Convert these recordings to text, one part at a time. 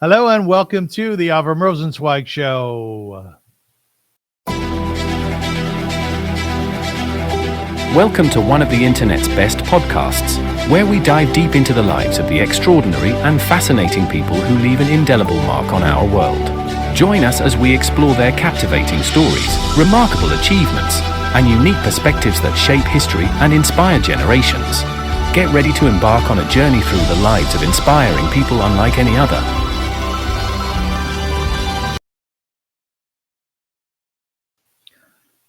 Hello and welcome to the Avrum Rosensweig Show. Welcome to one of the internet's best podcasts, where we dive deep into the lives of the extraordinary and fascinating people who leave an indelible mark on our world. Join us as we explore their captivating stories, remarkable achievements, and unique perspectives that shape history and inspire generations. Get ready to embark on a journey through the lives of inspiring people unlike any other.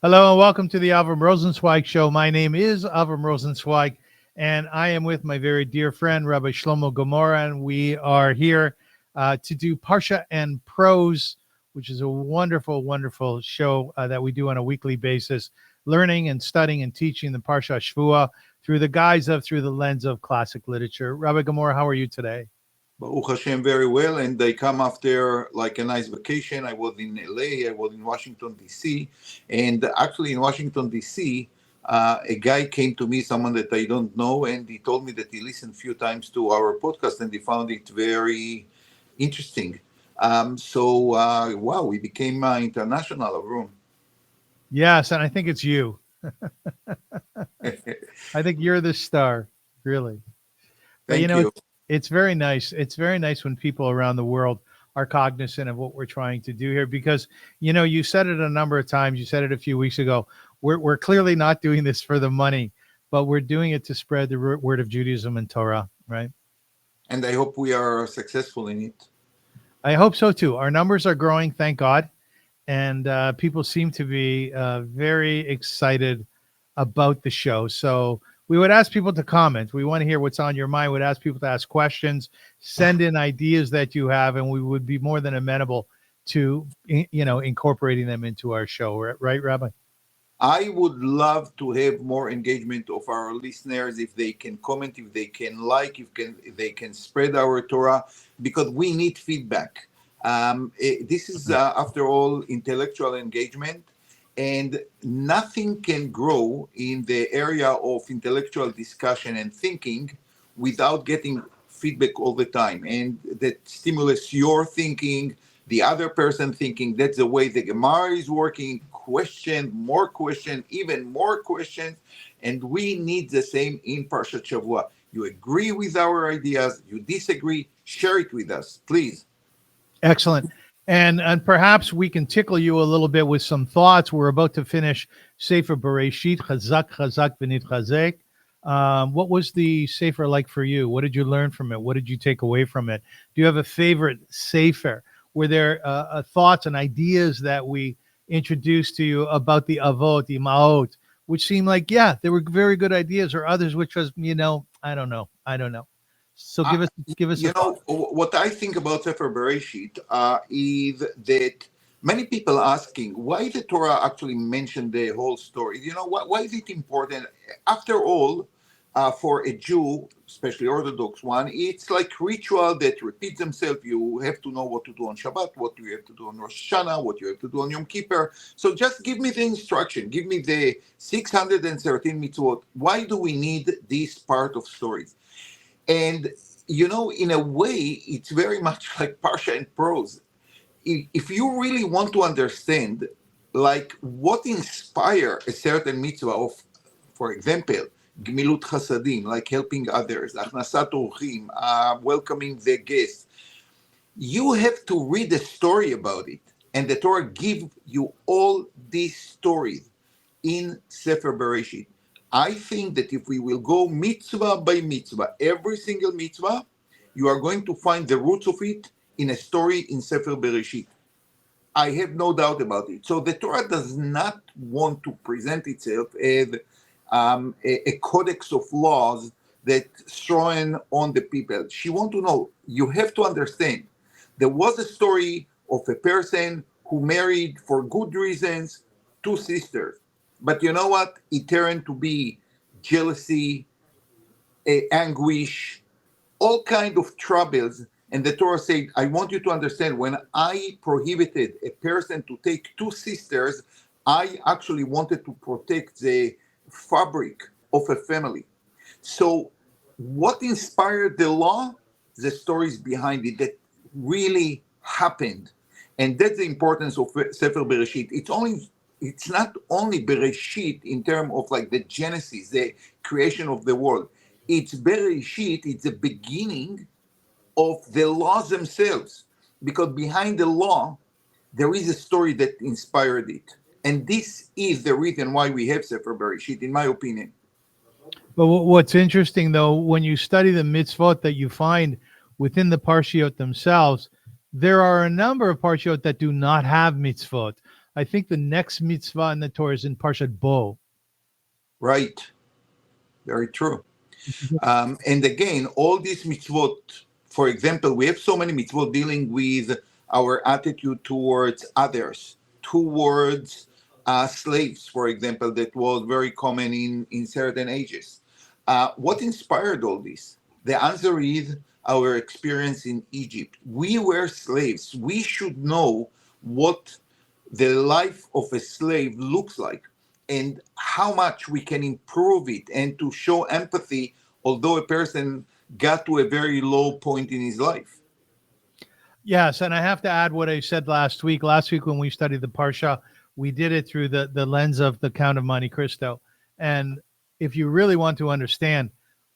Hello and welcome to the Avrum Rosensweig Show. My name is Avrum Rosensweig, and I am with my very dear friend, Rabbi Gemara, and we are here to do Parsha and Prose, which is a wonderful, wonderful show that we do on a weekly basis, learning and studying and teaching the Parsha Shvua through the lens of classic literature. Rabbi Gemara, how are you today? Baruch Hashem, very well, and I come after like a nice vacation. I was in LA, I was in Washington, D.C., and actually in Washington, D.C., a guy came to me, someone that I don't know, and he told me that he listened a few times to our podcast and he found it very interesting. Wow, we became international, Avrum. Yes, and I think it's you. I think you're the star, really. But Thank you. It's very nice. It's very nice when people around the world are cognizant of what we're trying to do here, because, you said it a number of times. You said it a few weeks ago. We're clearly not doing this for the money, but we're doing it to spread the word of Judaism and Torah, right? And I hope we are successful in it. I hope so too. Our numbers are growing, thank God. And people seem to be very excited about the show. So we would ask people to comment. We want to hear what's on your mind. We'd ask people to ask questions, send in ideas that you have, and we would be more than amenable to, incorporating them into our show. Right, Rabbi? I would love to have more engagement of our listeners, if they can comment, if they can like, if they can spread our Torah, because we need feedback. This is, after all, intellectual engagement. And nothing can grow in the area of intellectual discussion and thinking without getting feedback all the time. And that stimulates your thinking, the other person thinking. That's the way the Gemara is working. Question, even more questions. And we need the same in Parshat Shavua. You agree with our ideas, you disagree, share it with us, please. Excellent. And perhaps we can tickle you a little bit with some thoughts. We're about to finish Sefer Bereshit, Chazak, V'nit Chazek. What was the Sefer like for you? What did you learn from it? What did you take away from it? Do you have a favorite Sefer? Were there thoughts and ideas that we introduced to you about the Avot, the Ma'ot, which seemed like, they were very good ideas, or others which was, I don't know. So give us. What I think about Sefer Bereshit is that many people asking why the Torah actually mentioned the whole story. Why is it important? After all, for a Jew, especially Orthodox one, it's like ritual that repeats themselves. You have to know what to do on Shabbat, what you have to do on Rosh Hashanah, what you have to do on Yom Kippur. So just give me the instruction. Give me the 613 mitzvot. Why do we need this part of stories? And, in a way, it's very much like Parsha and Prose. If you really want to understand, like, what inspire a certain mitzvah of, for example, Gmilut Chasadim, like helping others, Achnasat Orchim, welcoming the guests, you have to read a story about it. And the Torah gives you all these stories in Sefer Bereshit. I think that if we will go mitzvah by mitzvah, every single mitzvah, you are going to find the roots of it in a story in Sefer Bereshit. I have no doubt about it. So the Torah does not want to present itself as a codex of laws that's thrown on the people. She wants to know, you have to understand, there was a story of a person who married for good reasons two sisters. But you know what? It turned to be jealousy, anguish, all kind of troubles. And the Torah said, I want you to understand, when I prohibited a person to take two sisters, I actually wanted to protect the fabric of a family. So what inspired the law? The stories behind it, that really happened. And that's the importance of Sefer Bereshit. It's not only Bereshit in terms of like the genesis, the creation of the world. It's Bereshit, it's the beginning of the laws themselves. Because behind the law, there is a story that inspired it. And this is the reason why we have Sefer Bereshit, in my opinion. But what's interesting, though, when you study the mitzvot that you find within the Parshiot themselves, there are a number of Parshiot that do not have mitzvot. I think the next mitzvah in the Torah is in Parshat Bo. Right. Very true. And again, all these mitzvot, for example, we have so many mitzvot dealing with our attitude towards others, towards slaves, for example, that was very common in certain ages. What inspired all this? The answer is our experience in Egypt. We were slaves. We should know what the life of a slave looks like and how much we can improve it, and to show empathy, although a person got to a very low point in his life. Yes, and I have to add what I said last week. Last week when we studied the Parsha, we did it through the lens of the Count of Monte Cristo. And if you really want to understand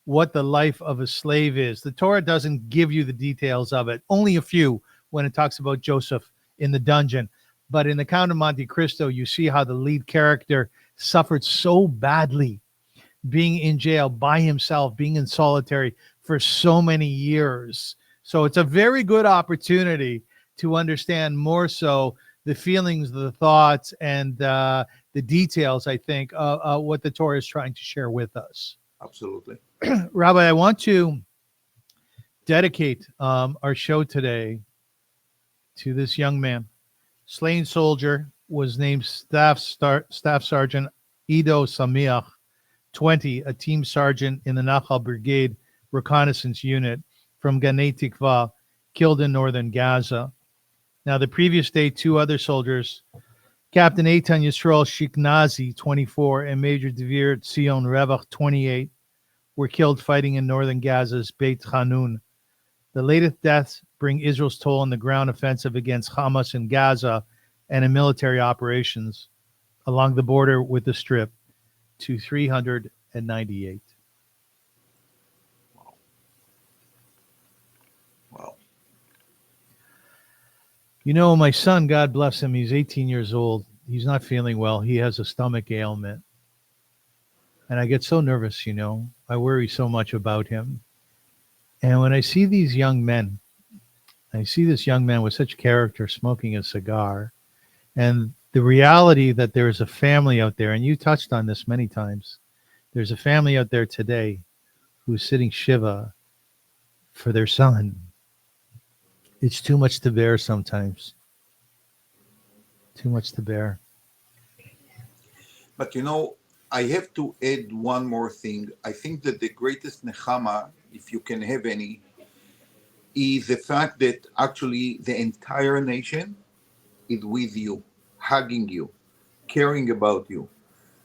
what the life of a slave is, the Torah doesn't give you the details of it, only a few when it talks about Joseph in the dungeon. But in the Count of Monte Cristo, you see how the lead character suffered so badly being in jail by himself, being in solitary for so many years. So it's a very good opportunity to understand more so the feelings, the thoughts, and the details, I think, what the Torah is trying to share with us. Absolutely. Rabbi, I want to dedicate our show today to this young man. Slain soldier was named Staff Sergeant Ido Samiach, 20, a team sergeant in the Nachal Brigade Reconnaissance Unit from Ganei Tikva, killed in northern Gaza. Now, the previous day, two other soldiers, Captain Eitan Yisrael Shiknazi, 24, and Major Devir Tzion Revach, 28, were killed fighting in northern Gaza's Beit Hanun. The latest deaths bring Israel's toll in the ground offensive against Hamas in Gaza and in military operations along the border with the Strip to 398. Wow. You know, my son, God bless him, he's 18 years old. He's not feeling well. He has a stomach ailment. And I get so nervous, you know. I worry so much about him. And when I see these young men, I see this young man with such character smoking a cigar, and the reality that there is a family out there, and you touched on this many times, there's a family out there today who's sitting Shiva for their son. It's too much to bear sometimes. Too much to bear. But you know, I have to add one more thing. I think that the greatest nechama, if you can have any, is the fact that actually the entire nation is with you, hugging you, caring about you.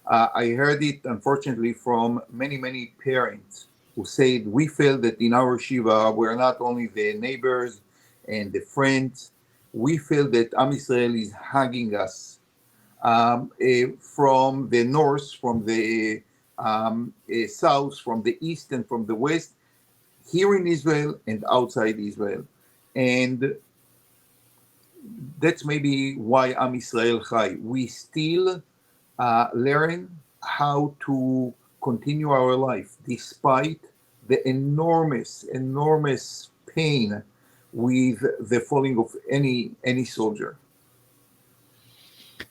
I heard it, unfortunately, from many, many parents who said, we feel that in our Shiva, we're not only the neighbors and the friends, we feel that Am Yisrael is hugging us from the north, from the south, from the east, and from the west, here in Israel and outside Israel. And that's maybe why Am Yisrael Chai. We still learn how to continue our life despite the enormous pain with the falling of any soldier.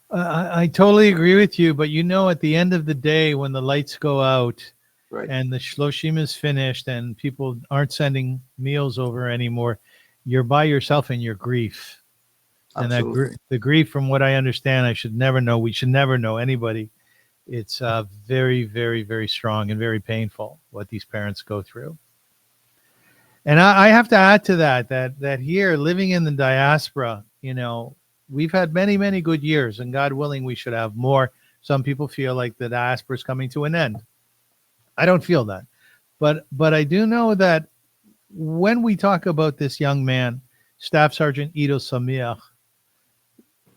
I totally agree with you, but you know, at the end of the day, when the lights go out, Right. and the shloshim is finished and people aren't sending meals over anymore, you're by yourself in your grief. Absolutely. And the grief, from what I understand, we should never know anybody. It's very, very, very strong and very painful what these parents go through. And I have to add to that here, living in the diaspora, you know, we've had many, many good years, and God willing, we should have more. Some people feel like the diaspora is coming to an end. I don't feel that. But I do know that when we talk about this young man, Staff Sergeant Ido Samiach.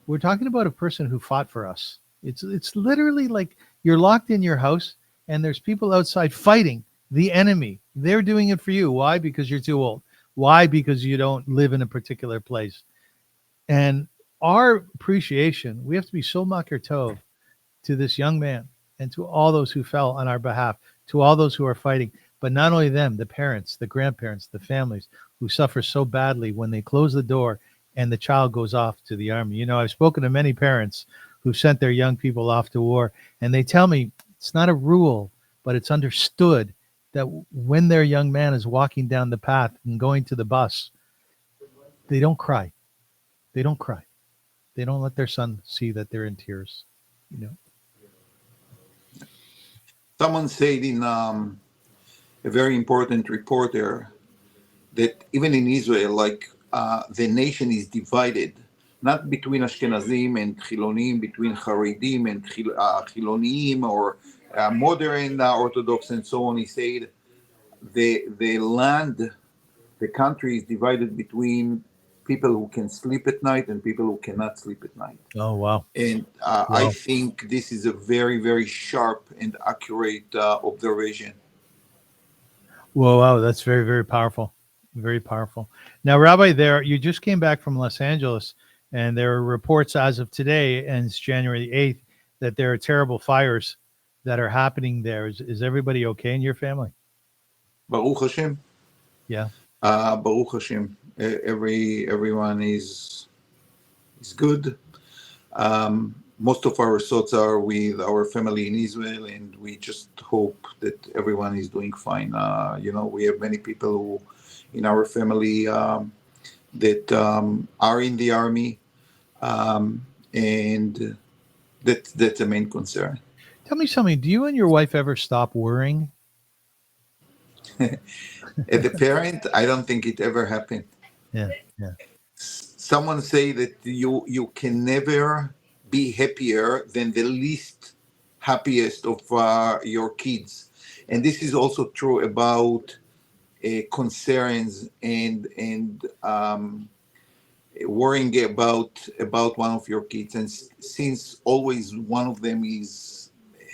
We're talking about a person who fought for us. It's literally like you're locked in your house and there's people outside fighting the enemy. They're doing it for you. Why? Because you're too old. Why? Because you don't live in a particular place. And our appreciation, we have to be so makir tov to this young man and to all those who fell on our behalf, to all those who are fighting, but not only them, the parents, the grandparents, the families who suffer so badly when they close the door and the child goes off to the army. You know, I've spoken to many parents who sent their young people off to war, and they tell me it's not a rule, but it's understood that when their young man is walking down the path and going to the bus, they don't cry. They don't cry. They don't let their son see that they're in tears, you know. Someone said in a very important report there that even in Israel, like the nation is divided, not between Ashkenazim and Chilonim, between Haredim and Chilonim, or modern Orthodox and so on. He said the land, the country is divided between people who can sleep at night and people who cannot sleep at night. Oh, wow. And I think this is a very, very sharp and accurate observation. Whoa, wow, that's very, very powerful. Very powerful. Now, Rabbi, you just came back from Los Angeles, and there are reports as of today, and it's January the 8th, that there are terrible fires that are happening there. Is everybody okay in your family? Baruch Hashem. Yeah. Baruch Hashem. Everyone is good. Most of our thoughts are with our family in Israel, and we just hope that everyone is doing fine. We have many people who, in our family, that are in the army, and that's the main concern. Tell me something. Do you and your wife ever stop worrying? As a parent, I don't think it ever happened. Yeah. Someone say that you can never be happier than the least happiest of your kids, and this is also true about concerns and worrying about one of your kids. And since always one of them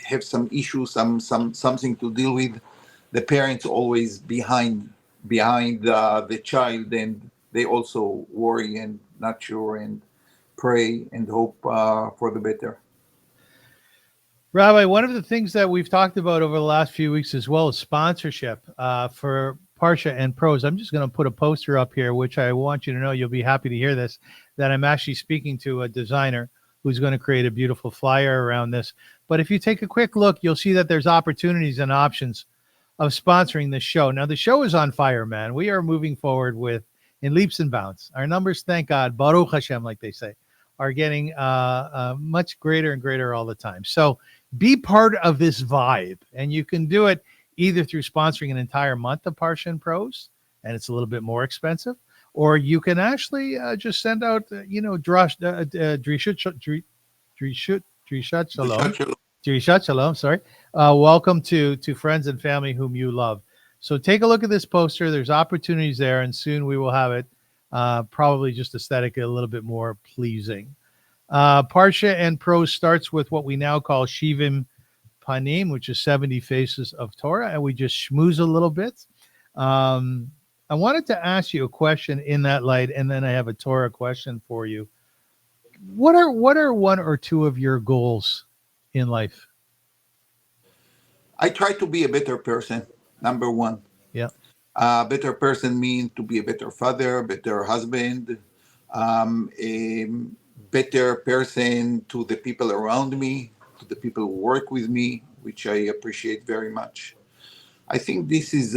have some issue, something to deal with, the parents always behind the child, and they also worry and not sure and pray and hope for the better. Rabbi, one of the things that we've talked about over the last few weeks as well is sponsorship for Parsha and Prose. I'm just going to put a poster up here, which I want you to know, you'll be happy to hear this, that I'm actually speaking to a designer who's going to create a beautiful flyer around this. But if you take a quick look, you'll see that there's opportunities and options of sponsoring this show. Now, the show is on fire, man. We are moving forward in leaps and bounds. Our numbers, thank God, Baruch Hashem, like they say, are getting much greater and greater all the time. So be part of this vibe, and you can do it either through sponsoring an entire month of Parsha and Prose, and it's a little bit more expensive, or you can actually just send out, Drishat Shalom, sorry. Welcome to friends and family whom you love. So take a look at this poster. There's opportunities there, and soon we will have it probably just aesthetically a little bit more pleasing. Parsha and Prose starts with what we now call Shivim Panim, which is 70 faces of Torah, and we just schmooze a little bit. I wanted to ask you a question in that light, and then I have a Torah question for you. What are one or two of your goals in life? I try to be a better person, number one. Yeah. Better person means to be a better father, better husband, a better person to the people around me, to the people who work with me, which I appreciate very much. I think this is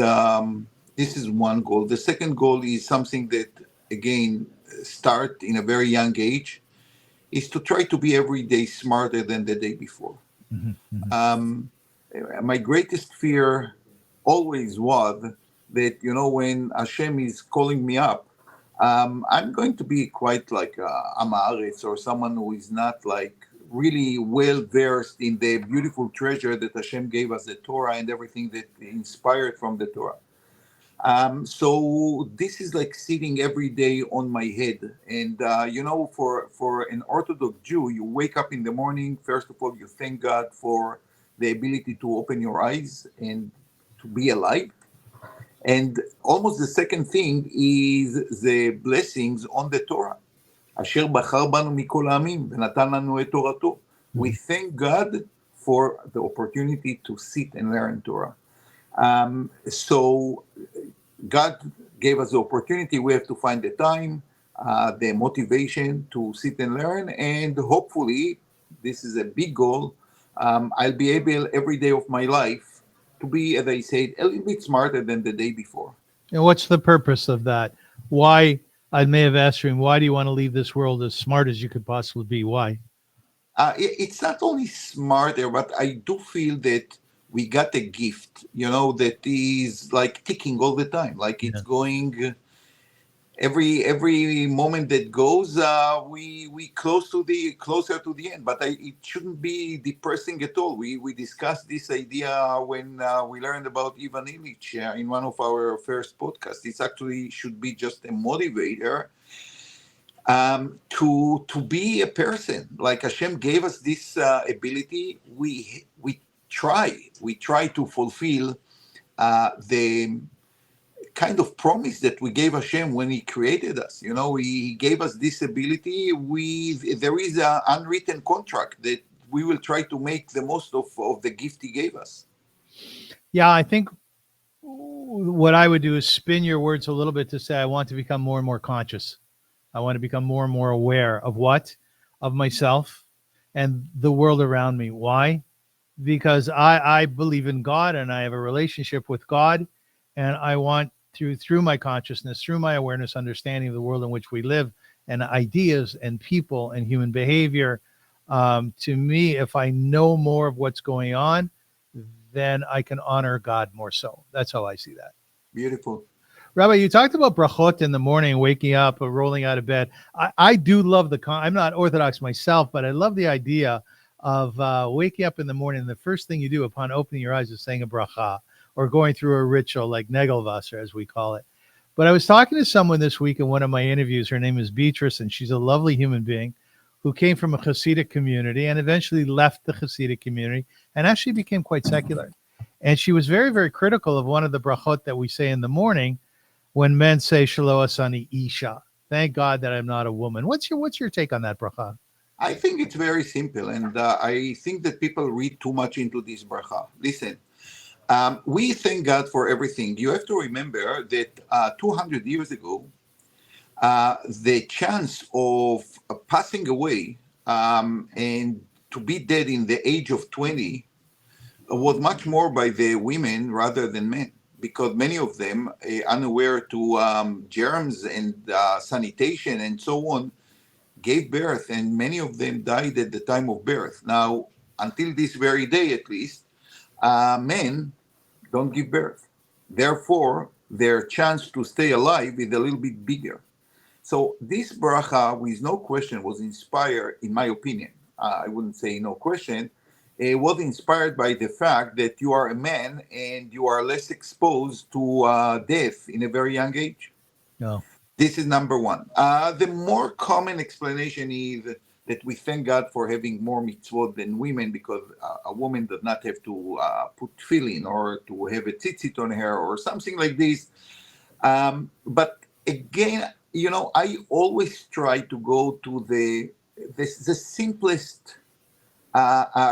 one goal. The second goal is something that, again, start in a very young age, is to try to be every day smarter than the day before. My greatest fear always was that, when Hashem is calling me up, I'm going to be quite like Amaretz, or someone who is not like really well versed in the beautiful treasure that Hashem gave us, the Torah, and everything that inspired from the Torah. So this is like sitting every day on my head. And for an Orthodox Jew, you wake up in the morning. First of all, you thank God for the ability to open your eyes and to be alive. And almost the second thing is the blessings on the Torah. אשר בחר בנו מכל העמים ונתן לנו את תורתו. We thank God for the opportunity to sit and learn Torah. So God gave us the opportunity. We have to find the time, the motivation to sit and learn, and hopefully, this is a big goal. I'll be able every day of my life to be, as I said, a little bit smarter than the day before. And what's the purpose of that? Why? I may have asked him, why do you want to leave this world as smart as you could possibly be? Why? It's not only smarter, but I do feel that we got a gift, that is like ticking all the time, like it's going every moment that goes, we closer to the end. But it shouldn't be depressing at all. We discussed this idea when we learned about Ivan Illich in one of our first podcasts. It actually should be just a motivator to be a person. Like Hashem gave us this ability. We try to fulfill the kind of promise that we gave Hashem when He created us. He gave us this ability. There is an unwritten contract that we will try to make the most of the gift He gave us. Yeah, I think what I would do is spin your words a little bit to say I want to become more and more conscious. I want to become more and more aware of what? Of myself and the world around me. Why? Because I believe in God and I have a relationship with God, and I want through my consciousness, through my awareness, understanding of the world in which we live and ideas and people and human behavior. To me, if I know more of what's going on, then I can honor God more so. That's how I see that. Beautiful. Rabbi, you talked about brachot in the morning, waking up, or rolling out of bed. I do love I'm not Orthodox myself, but I love the idea of waking up in the morning. The first thing you do upon opening your eyes is saying a bracha or going through a ritual like Negelwasser, as we call it. But I was talking to someone this week in one of my interviews. Her name is Beatrice, and she's a lovely human being who came from a Hasidic community and eventually left the Hasidic community and actually became quite secular. And she was very, very critical of one of the brachot that we say in the morning when men say Shelo asani isha. Thank God that I'm not a woman. What's your take on that bracha? I think it's very simple, and I think that people read too much into this bracha. Listen, we thank God for everything. You have to remember that 200 years ago, the chance of passing away and to be dead in the age of 20 was much more by the women rather than men, because many of them, unaware to germs and sanitation and so on, gave birth, and many of them died at the time of birth. Now, until this very day at least, men don't give birth. Therefore, their chance to stay alive is a little bit bigger. So this bracha, with no question, was inspired, in my opinion, I wouldn't say no question, it was inspired by the fact that you are a man and you are less exposed to death in a very young age. No. This is number one. The more common explanation is that we thank God for having more mitzvot than women, because a woman does not have to put tefillin or to have a tzitzit on her or something like this. But again, I always try to go to the simplest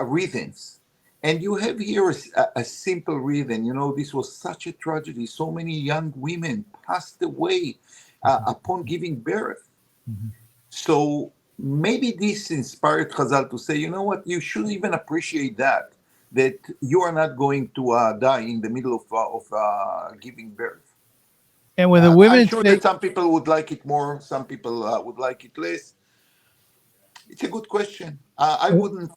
reasons. And you have here a simple reason. This was such a tragedy. So many young women passed away upon giving birth. Mm-hmm. So maybe this inspired Chazal to say, you know what, you should even appreciate that you are not going to die in the middle of giving birth. And when the women I'm sure that some people would like it more, some people would like it less. It's a good question. I wouldn't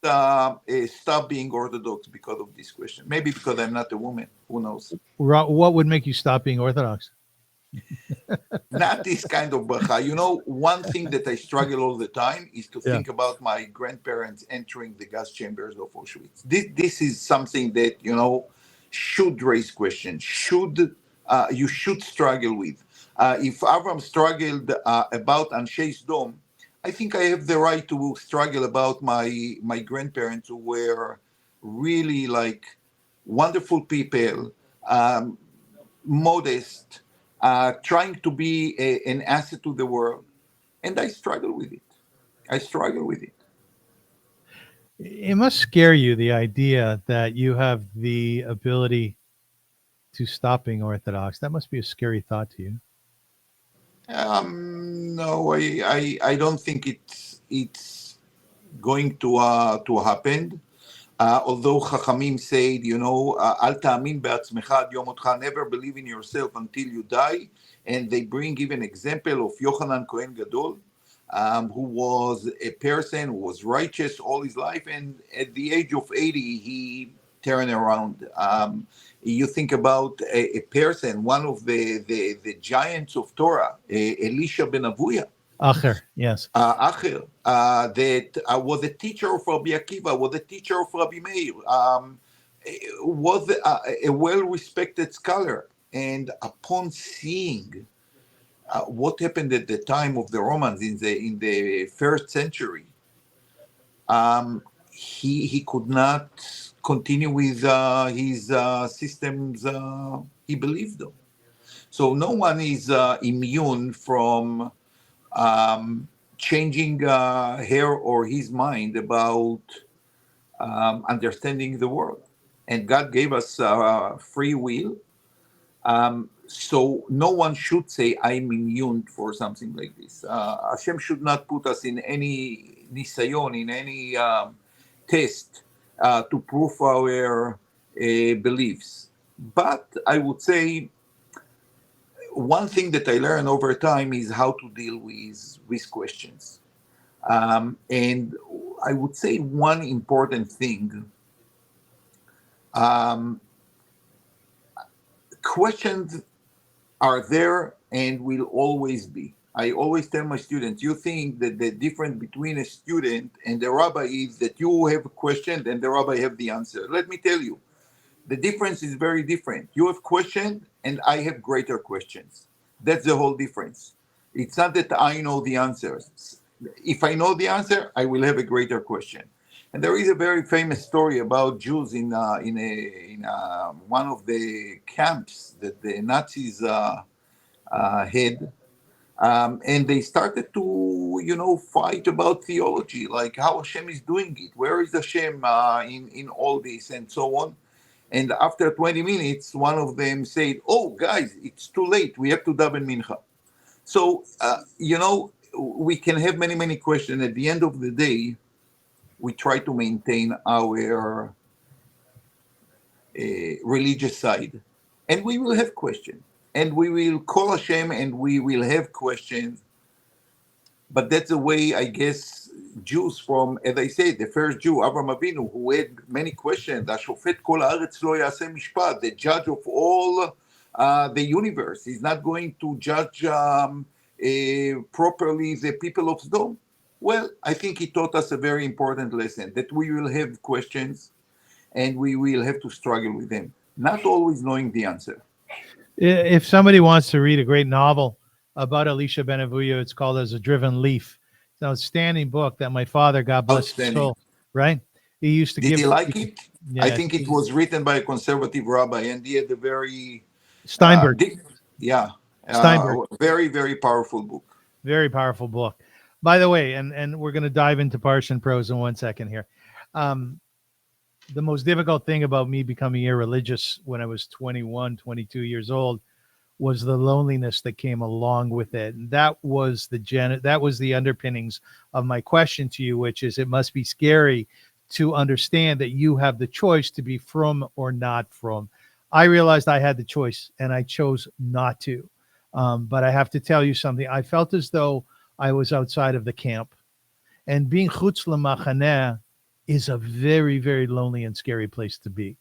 stop being Orthodox because of this question. Maybe because I'm not a woman. Who knows? What would make you stop being Orthodox? Not this kind of bracha. One thing that I struggle all the time is to think about my grandparents entering the gas chambers of Auschwitz. This is something that, should raise questions, should you should struggle with. If Avram struggled about Anshe Sdom, I think I have the right to struggle about my grandparents, who were really like wonderful people, modest, trying to be an asset to the world, and I struggle with it. I struggle with it. It must scare you, the idea that you have the ability to stop being Orthodox. That must be a scary thought to you. No, I don't think it's going to happen. Although Chachamim said, Al ta'amin be'atzmecha ad yom motcha, never believe in yourself until you die. And they bring even example of Yochanan Kohen Gadol, who was a person who was righteous all his life, and at the age of 80, he turned around. You think about a person, one of the giants of Torah, Elisha ben Avuya, Acher, yes. Acher, that was a teacher of Rabbi Akiva, was a teacher of Rabbi Meir, was a well-respected scholar. And upon seeing what happened at the time of the Romans in the first century, he could not continue with his systems he believed in. So no one is immune from changing her or his mind about understanding the world. And God gave us free will. So no one should say, I'm immune for something like this. Hashem should not put us in any nisayon, in any test to prove our beliefs. But I would say one thing that I learned over time is how to deal with questions. And I would say one important thing, questions are there and will always be. I always tell my students, you think that the difference between a student and the rabbi is that you have a question and the rabbi have the answer. Let me tell you, the difference is very different. You have questions and I have greater questions. That's the whole difference. It's not that I know the answers. If I know the answer, I will have a greater question. And there is a very famous story about Jews in one of the camps that the Nazis had. And they started to, fight about theology, like how Hashem is doing it. Where is Hashem in all this and so on? And after 20 minutes, one of them said, oh, guys, it's too late. We have to daven mincha. So, we can have many, many questions. At the end of the day, we try to maintain our religious side. And we will have questions. And we will call Hashem and we will have questions. But that's the way, I guess, Jews from, as I said, the first Jew, Avram Avinu, who had many questions, השופט כל הארץ לא יעשה משפט, the judge of all the universe, is not going to judge properly the people of Sodom. Well, I think he taught us a very important lesson, that we will have questions and we will have to struggle with them, not always knowing the answer. If somebody wants to read a great novel about Elisha ben Avuya, it's called As a Driven Leaf. It's an outstanding book that my father, God bless his soul, right? He used to give. Did he like it? Yeah, I think it was written by a conservative rabbi, and he had a very Steinberg. Steinberg. Very, very powerful book. Very powerful book. By the way, and we're going to dive into Parsha Prose in 1 second here. The most difficult thing about me becoming irreligious when I was 21, 22 years old was the loneliness that came along with it. And that was the underpinnings of my question to you, which is, it must be scary to understand that you have the choice to be from or not from. I realized I had the choice and I chose not to. But I have to tell you something. I felt as though I was outside of the camp, and being chutz lemachaneh is a very, very lonely and scary place to be.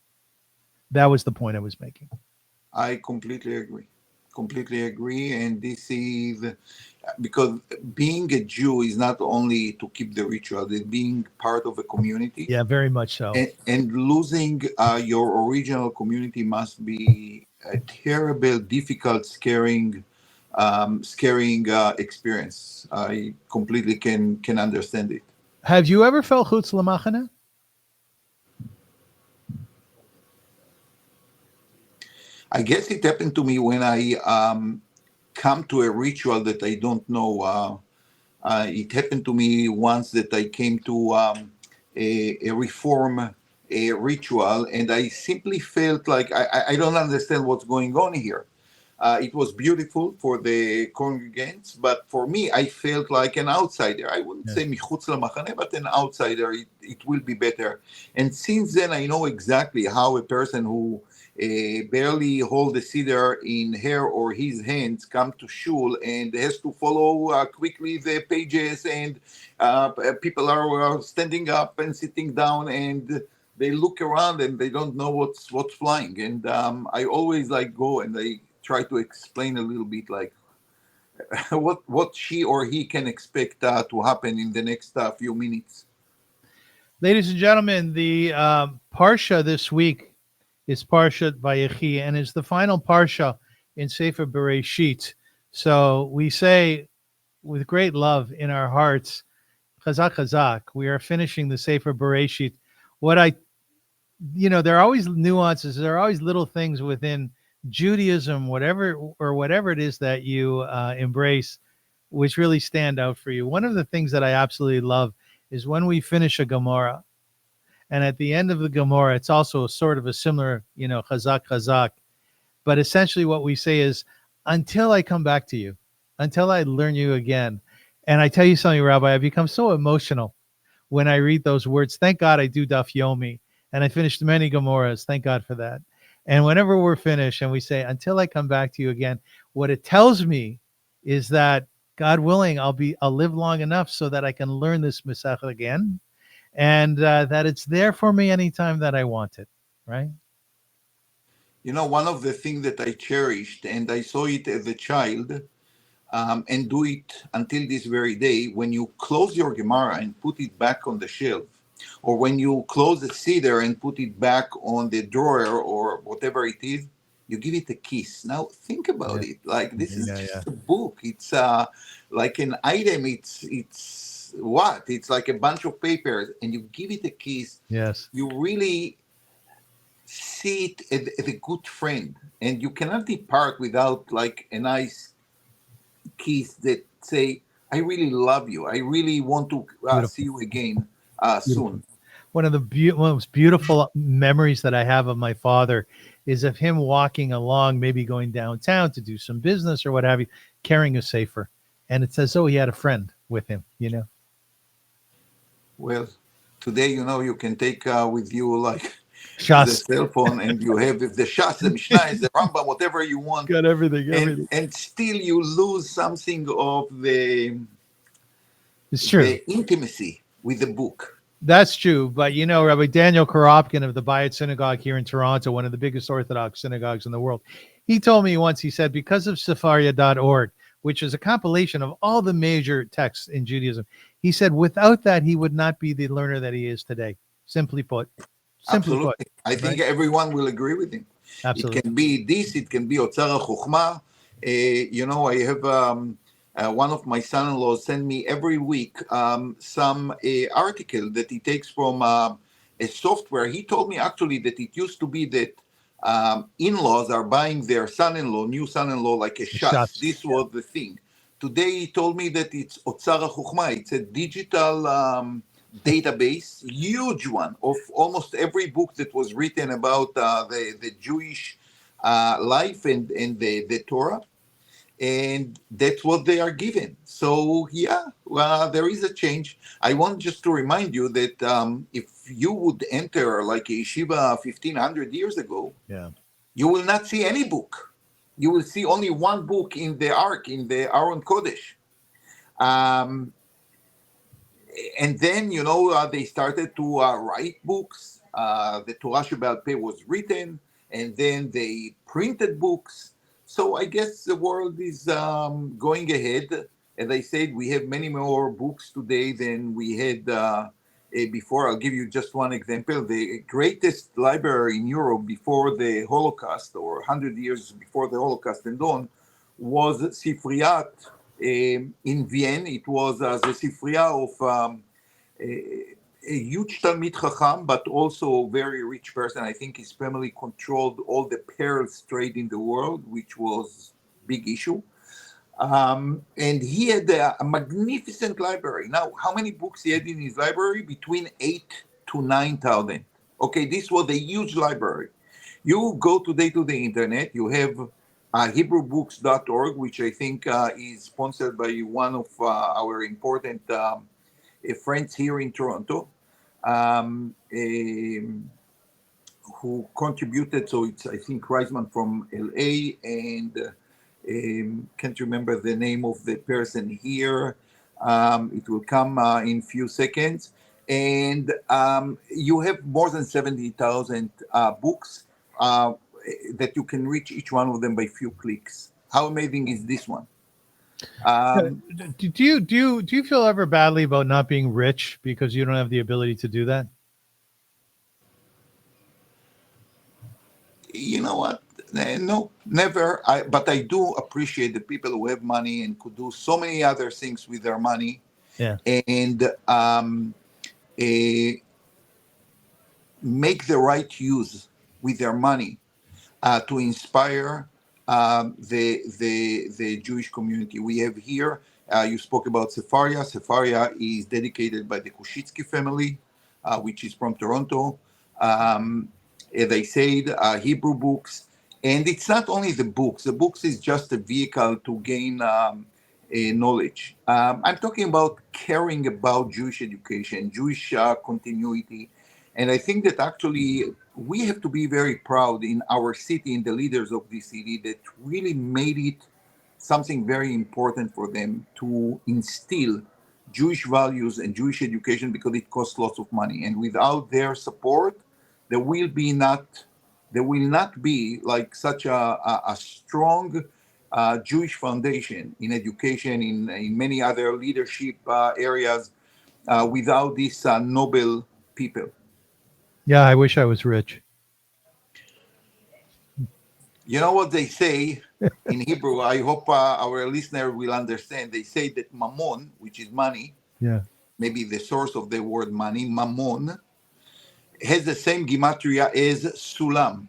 That was the point I was making. I completely agree. And this is because being a Jew is not only to keep the ritual, it's being part of a community. Yeah, very much so. And losing your original community must be a terrible, difficult, scaring experience. I completely can understand it. Have you ever felt chutz lamachane? I guess it happened to me when I come to a ritual that I don't know. It happened to me once that I came to a reform a ritual, and I simply felt like I don't understand what's going on here. It was beautiful for the congregants, but for me, I felt like an outsider. I wouldn't say michutz lamachane, but an outsider. It will be better. And since then, I know exactly how a person who barely hold the siddur in her or his hands come to shul and has to follow quickly the pages, and people are standing up and sitting down, and they look around and they don't know what's flying. And I always like go and I try to explain a little bit like what she or he can expect to happen in the next few minutes. Ladies and gentlemen, the Parsha this week is Parshat Vayechi, and is the final Parsha in Sefer Bereshit. So we say with great love in our hearts, Chazak Chazak, we are finishing the Sefer Bereshit. There are always nuances, there are always little things within Judaism, whatever it is that you embrace, which really stand out for you. One of the things that I absolutely love is when we finish a Gemara, and at the end of the Gemara, it's also a sort of a similar, chazak chazak, but essentially what we say is, until I come back to you, until I learn you again. And I tell you something, Rabbi, I become so emotional when I read those words. Thank God I do Daf Yomi, and I finished many Gemaras. Thank God for that. And whenever we're finished and we say, until I come back to you again, what it tells me is that, God willing, I'll live long enough so that I can learn this Masech again, and that it's there for me anytime that I want it, right? One of the things that I cherished, and I saw it as a child, and do it until this very day, when you close your Gemara and put it back on the shelf, or when you close the siddur and put it back on the drawer or whatever it is, you give it a kiss. Now think about it. Like, this is just a book. It's like an item. It's what? It's like a bunch of papers, and you give it a kiss. Yes. You really see it as a good friend, and you cannot depart without like a nice kiss that say, I really love you. I really want to see you again soon. One of the most beautiful memories that I have of my father is of him walking along, maybe going downtown to do some business or what have you, carrying a Sefer. And it says, he had a friend with him, Well, today, you can take with you like Shas. The cell phone, and you have the Shas, the Mishnah, the Rambam, whatever you want. Got everything. And still you lose something of it's true. The intimacy with the book. That's true. But, Rabbi Daniel Koropkin of the Bayit Synagogue here in Toronto, one of the biggest Orthodox synagogues in the world, he told me once, he said, because of Sefaria.org, which is a compilation of all the major texts in Judaism, he said, without that, he would not be the learner that he is today. Simply put. Absolutely. I think everyone will agree with him. Absolutely. It can be this, it can be Otzar HaChochma. I have one of my son-in-laws send me every week some article that he takes from a software. He told me actually that it used to be that in-laws are buying their new son-in-law, like a shas. This was the thing. Today he told me that it's Otzar HaChochma. It's a digital database, huge one, of almost every book that was written about the Jewish life and the Torah. And that's what they are given. So, there is a change. I want just to remind you that if you would enter like a yeshiva 1,500 years ago, you will not see any book. You will see only one book in the Ark, in the Aron Kodesh. And then, they started to write books. The Torah Sheba'al Peh was written, and then they printed books. So I guess the world is going ahead. As I said, we have many more books today than we had before. I'll give you just one example. The greatest library in Europe before the Holocaust, or 100 years before the Holocaust and on, was Sifriat in Vienna. It was the Sifriya of a huge Talmid Chacham, but also a very rich person. I think his family controlled all the pearls trade in the world, which was a big issue. And he had a magnificent library. Now, how many books he had in his library? Between 8 to 9,000. Okay, this was a huge library. You go today to the internet, you have HebrewBooks.org, which I think is sponsored by one of our important friends here in Toronto, who contributed. So it's, I think, Reisman from LA, and can't remember the name of the person here. It will come in few seconds. And you have more than 70,000 books that you can reach each one of them by few clicks. How amazing is this one? Do you feel ever badly about not being rich because you don't have the ability to do that? You know what? No, never. But I do appreciate the people who have money and could do so many other things with their money. Yeah. And make the right use with their money to inspire the Jewish community. We have here, you spoke about Sefaria. Sefaria is dedicated by the Kushitsky family, which is from Toronto. As I said, Hebrew books. And it's not only the books. The books is just a vehicle to gain knowledge. I'm talking about caring about Jewish education, Jewish continuity. And I think that actually we have to be very proud in our city, in the leaders of this city, that really made it something very important for them to instill Jewish values and Jewish education, because it costs lots of money. And without their support, there will not be like such a strong Jewish foundation in education, in many other leadership areas, without these noble people. Yeah, I wish I was rich. You know what they say in Hebrew? I hope our listener will understand. They say that mammon, which is money, Yeah. maybe the source of the word money, mammon, has the same gematria as sulam,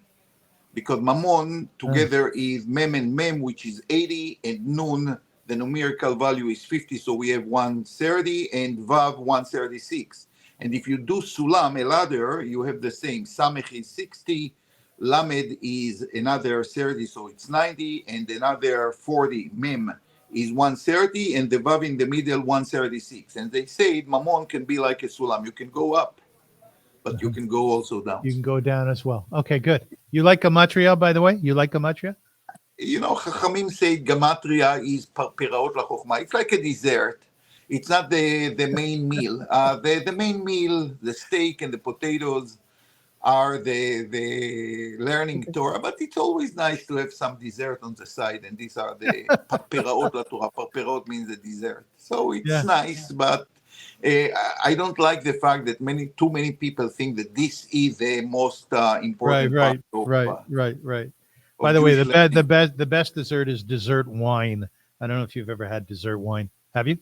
because mammon together is mem and mem, which is 80, and nun, the numerical value is 50, so we have 130, and vav 136. And if you do sulam, a ladder, you have the same. Samech is 60, lamed is another 30, so it's 90, and another 40, mem is 130, and the vav in the middle 136. And they say mammon can be like a sulam. You can go up, but you can go also down. You can go down as well. Okay, good. You like gematria, by the way? You like gematria? You know, Chachamim say gematria is piraot lachochma. It's like a dessert. It's not the main meal. The main meal, the steak and the potatoes, are the learning Torah. But it's always nice to have some dessert on the side. And these are the piraot laTorah. Piraot means the dessert. So it's nice, but I don't like the fact that too many people think that this is the most important part of Right. By the way, the best dessert is dessert wine. I don't know if you've ever had dessert wine. Have you?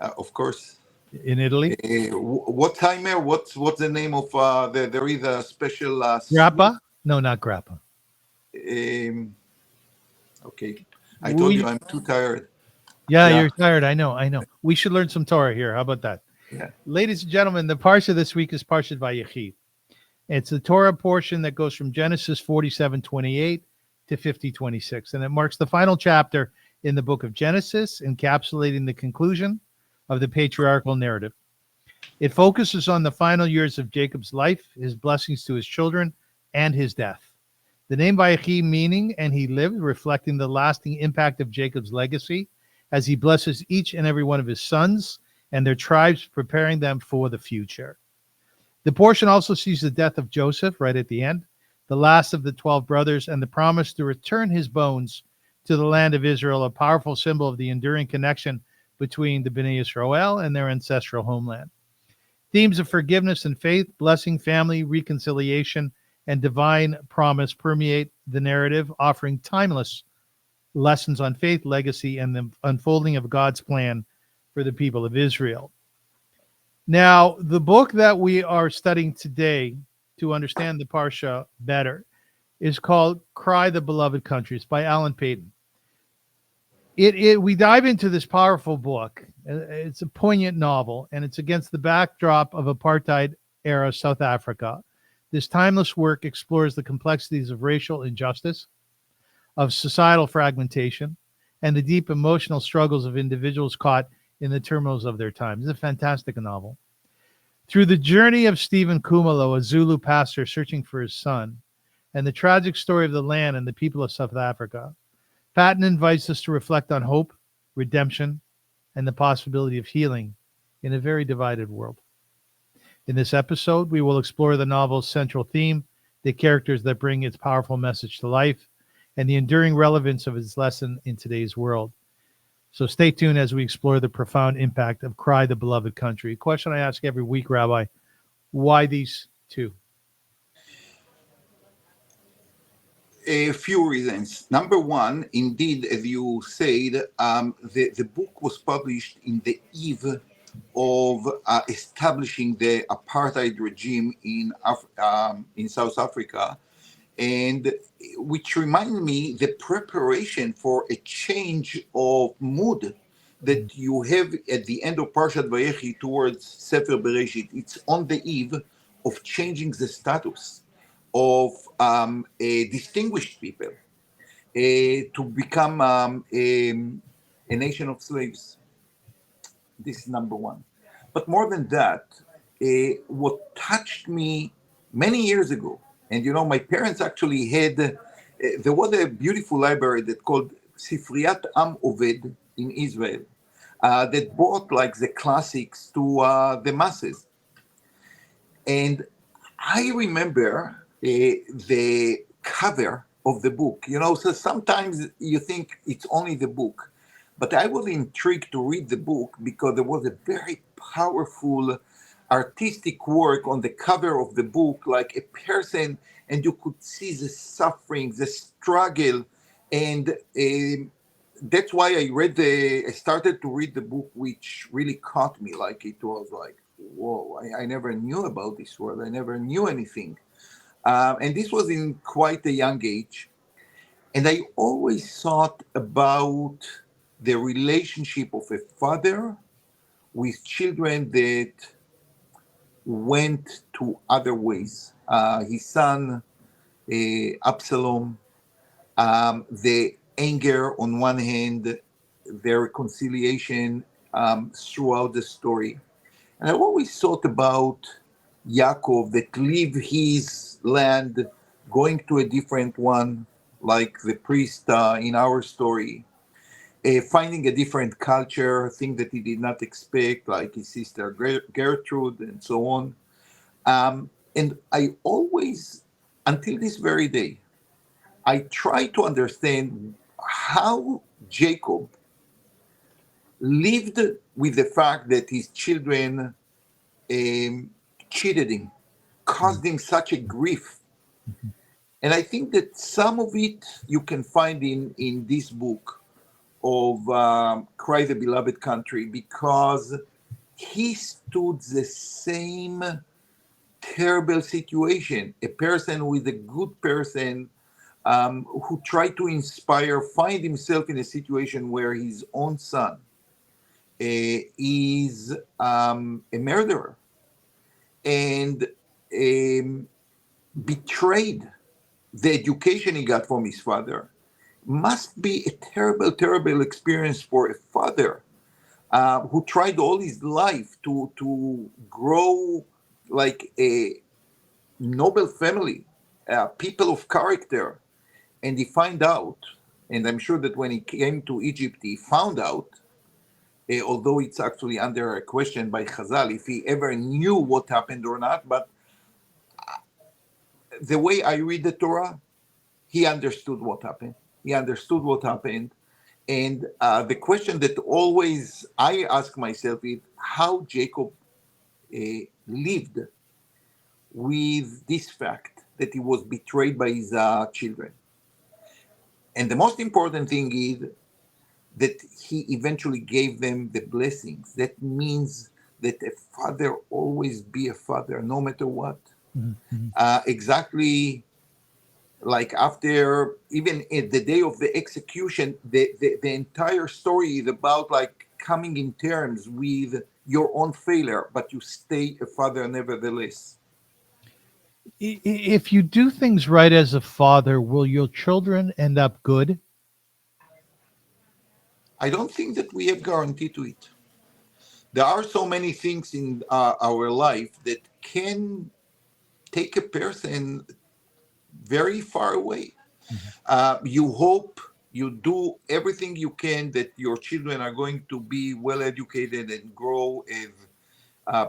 Of course. In Italy? What timer? What's the name of there is a special grappa? No, not grappa. Okay. I told you I'm too tired. Yeah, you're tired. I know. We should learn some Torah here. How about that? Yeah. Ladies and gentlemen, the Parsha this week is Parshat Vayechi. It's the Torah portion that goes from Genesis 47:28 to 50:26, and it marks the final chapter in the book of Genesis, encapsulating the conclusion of the patriarchal narrative. It focuses on the final years of Jacob's life, his blessings to his children, and his death. The name Vayechi meaning, and he lived, reflecting the lasting impact of Jacob's legacy as he blesses each and every one of his sons and their tribes, preparing them for the future. The portion also sees the death of Joseph right at the end, the last of the 12 brothers, and the promise to return his bones to the land of Israel, a powerful symbol of the enduring connection between the Bnei Israel and their ancestral homeland. Themes of forgiveness and faith, blessing, family, reconciliation, and divine promise permeate the narrative, offering timeless lessons on faith, legacy, and the unfolding of God's plan for the people of Israel. Now, the book that we are studying today to understand the Parsha better is called Cry the Beloved Country. It's by Alan Paton. We dive into this powerful book. It's a poignant novel, and it's against the backdrop of apartheid-era South Africa. This timeless work explores the complexities of racial injustice, of societal fragmentation, and the deep emotional struggles of individuals caught in the turmoils of their time. It's a fantastic novel. Through the journey of Stephen Kumalo, a Zulu pastor searching for his son, and the tragic story of the land and the people of South Africa, Paton invites us to reflect on hope, redemption, and the possibility of healing in a very divided world. In this episode, we will explore the novel's central theme, the characters that bring its powerful message to life, and the enduring relevance of its lesson in today's world. So stay tuned as we explore the profound impact of Cry the Beloved Country. A question I ask every week, Rabbi, why these two? A few reasons. Number one, indeed, as you said, the book was published in the eve of establishing the apartheid regime in South Africa, and which reminded me the preparation for a change of mood that you have at the end of Parshat Vayechi towards Sefer Bereshit. It's on the eve of changing the status of distinguished people to become a nation of slaves. This is number one. But more than that, what touched me many years ago, and my parents actually had, there was a beautiful library that called Sifriyat Am Oved in Israel that brought like the classics to the masses. And I remember the cover of the book, so sometimes you think it's only the book, but I was intrigued to read the book because there was a very powerful artistic work on the cover of the book, like a person, and you could see the suffering, the struggle, and that's why I started to read the book, which really caught me. Like it was like, whoa, I never knew about this world. I never knew anything. And this was in quite a young age. And I always thought about the relationship of a father with children that went to other ways. His son, Absalom, the anger on one hand, the reconciliation throughout the story. And I always thought about Yaakov that leave his land, going to a different one, like the priest in our story, finding a different culture, thing that he did not expect, like his sister Gertrude and so on. And I always, until this very day, I try to understand how Jacob lived with the fact that his children cheated him, caused him such a grief. And I think that some of it you can find in this book of Cry the Beloved Country, because he stood the same terrible situation, a person with a good person who tried to inspire, find himself in a situation where his own son is a murderer and betrayed the education he got from his father. Must be a terrible, terrible experience for a father who tried all his life to grow like a noble family, people of character, and he find out, and I'm sure that when he came to Egypt, he found out, although it's actually under a question by Chazal, if he ever knew what happened or not, but the way I read the Torah, he understood what happened. He understood what happened. And the question that always I ask myself is how Jacob lived with this fact that he was betrayed by his children. And the most important thing is that he eventually gave them the blessings. That means that a father always be a father, no matter what. Mm-hmm. Exactly like after, even at the day of the execution, the entire story is about like coming in terms with your own failure, but you stay a father nevertheless. If you do things right as a father, will your children end up good? I don't think that we have guarantee to it. There are so many things in our life that can take a person very far away. Mhm. You hope, you do everything you can that your children are going to be well educated and grow as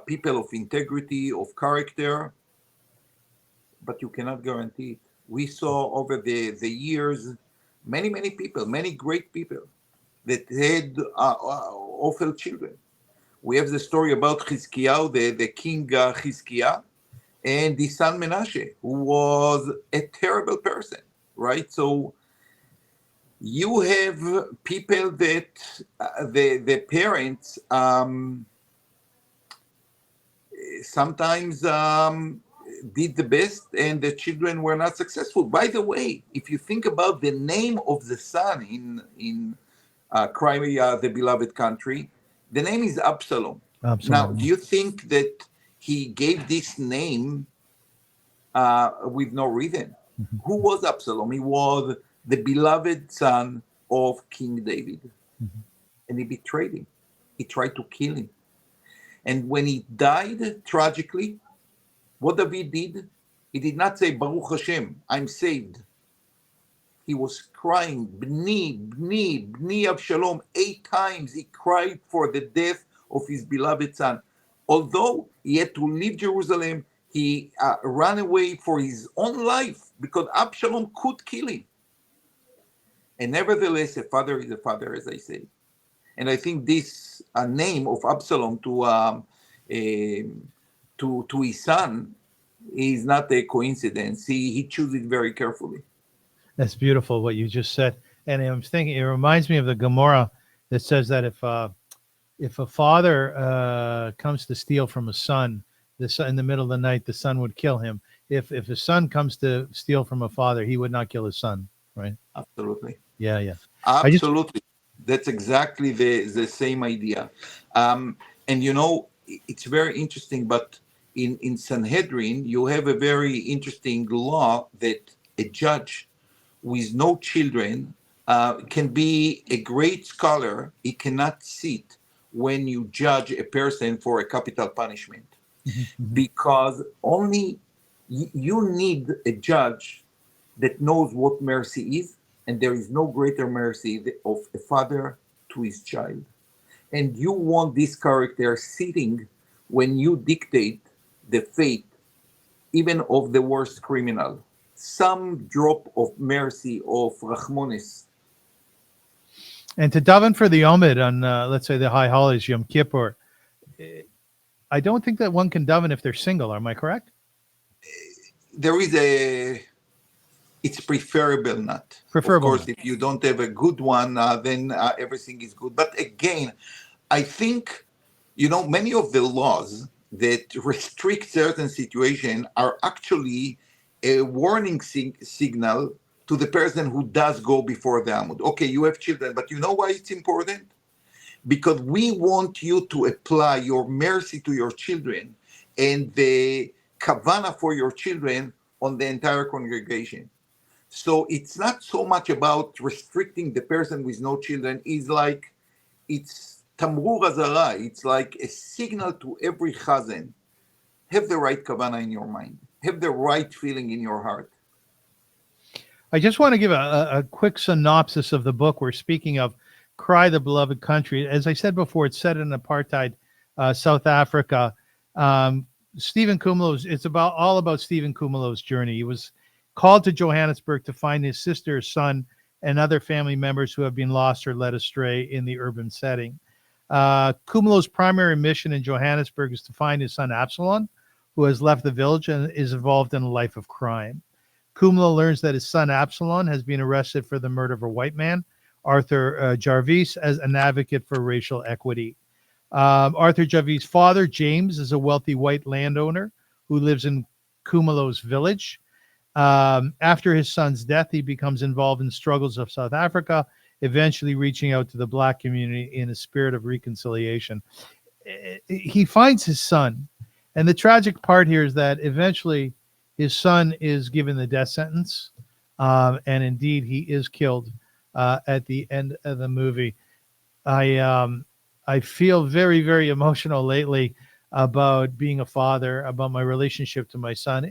people of integrity, of character, but you cannot guarantee it. We saw over the years many people, many great people that had awful children. We have the story about Chizkiyahu, the king Chizkiah, and the son Menashe, who was a terrible person, right? So you have people that the parents sometimes did the best and the children were not successful. By the way, if you think about the name of the son in Crimea, the beloved country, the name is Absalom. Now, do Absolutely. you think that he gave this name with no reason? Mhm. Who was Absalom? He was the beloved son of King David, Mhm. and he betrayed him. He tried to kill him. And when he died tragically, what David did, he did not say, Baruch Hashem, I'm saved. He was crying, Bni, Bni, Bni Avshalom. 8 times he cried for the death of his beloved son. Although he had to leave Jerusalem, he ran away for his own life because Absalom could kill him. And nevertheless, a father is a father, as I say. And I think this name of Absalom to his son is not a coincidence. He chose it very carefully. That's beautiful what you just said. And I'm thinking, it reminds me of the Gemara that says that if a father comes to steal from a son, the son in the middle of the night, the son would kill him. If a son comes to steal from a father, he would not kill his son. Right? Absolutely. Yeah, yeah. I just Absolutely. That's exactly the same idea. And it's very interesting, but in Sanhedrin, you have a very interesting law that a judge with no children can be a great scholar. He cannot sit when you judge a person for a capital punishment Mhm, mhm. because only you need a judge that knows what mercy is, and there is no greater mercy of a father to his child. And you want this character sitting when you dictate the fate, even of the worst criminal. Some drop of mercy, of Rachmonis. And to daven for the Omid on, let's say, the high holidays, Yom Kippur, eh, I don't think that one can daven if they're single. Am I correct? There is it's preferable not. Of Preferable course, not. if you don't have a good one, then everything is good. But again, I think, many of the laws that restrict certain situations are actually a warning signal to the person who does go before the Amud. Okay, you have children, but you know why it's important? Because we want you to apply your mercy to your children and the kavana for your children on the entire congregation. So it's not so much about restricting the person with no children. It's tamrur azara. It's like a signal to every chazen. Have the right kavana in your mind. Have the right feeling in your heart. I just want to give a quick synopsis of the book. We're speaking of Cry the Beloved Country. As I said before, it's set in apartheid South Africa. Stephen Kumalo's, it's all about Stephen Kumalo's journey. He was called to Johannesburg to find his sister, son, and other family members who have been lost or led astray in the urban setting. Kumulo's primary mission in Johannesburg is to find his son Absalom, who has left the village and is involved in a life of crime. Kumulo learns that his son Absalom has been arrested for the murder of a white man, Arthur Jarvis, as an advocate for racial equity. Arthur Jarvis' father, James, is a wealthy white landowner who lives in Kumulo's village. After his son's death, he becomes involved in struggles of South Africa, eventually reaching out to the Black community in a spirit of reconciliation. He finds his son, and the tragic part here is that eventually his son is given the death sentence, and indeed he is killed at the end of the movie. I feel very, very emotional lately about being a father, about my relationship to my son,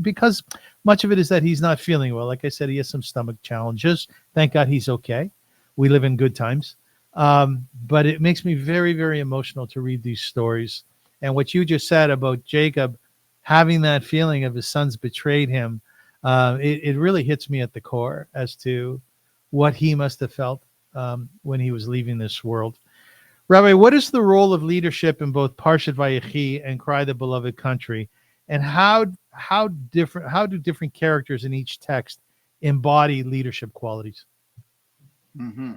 because much of it is that he's not feeling well. Like I said, he has some stomach challenges. Thank God he's okay. We live in good times. But it makes me very, very emotional to read these stories. And what you just said about Jacob having that feeling of his sons betrayed him, it really hits me at the core as to what he must have felt when he was leaving this world. Rabbi, what is the role of leadership in both Parshat Vayechi and Cry the Beloved Country, and how do different characters in each text embody leadership qualities? Mm-hmm.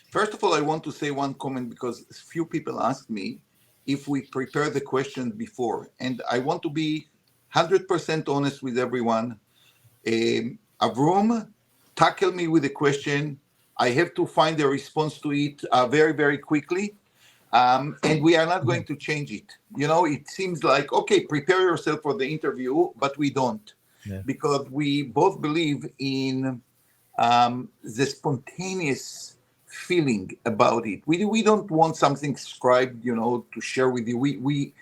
First of all, I want to say one comment because few people ask me if we prepare the question before, and I want to be 100% honest with everyone. Avrum tackled me with a question. I have to find a response to it very, very quickly. And we are not going to change it. You know, it seems like, okay, prepare yourself for the interview, but we don't. Yeah. Because we both believe in the spontaneous feeling about it. We don't want something scribed, you know, to share with you. We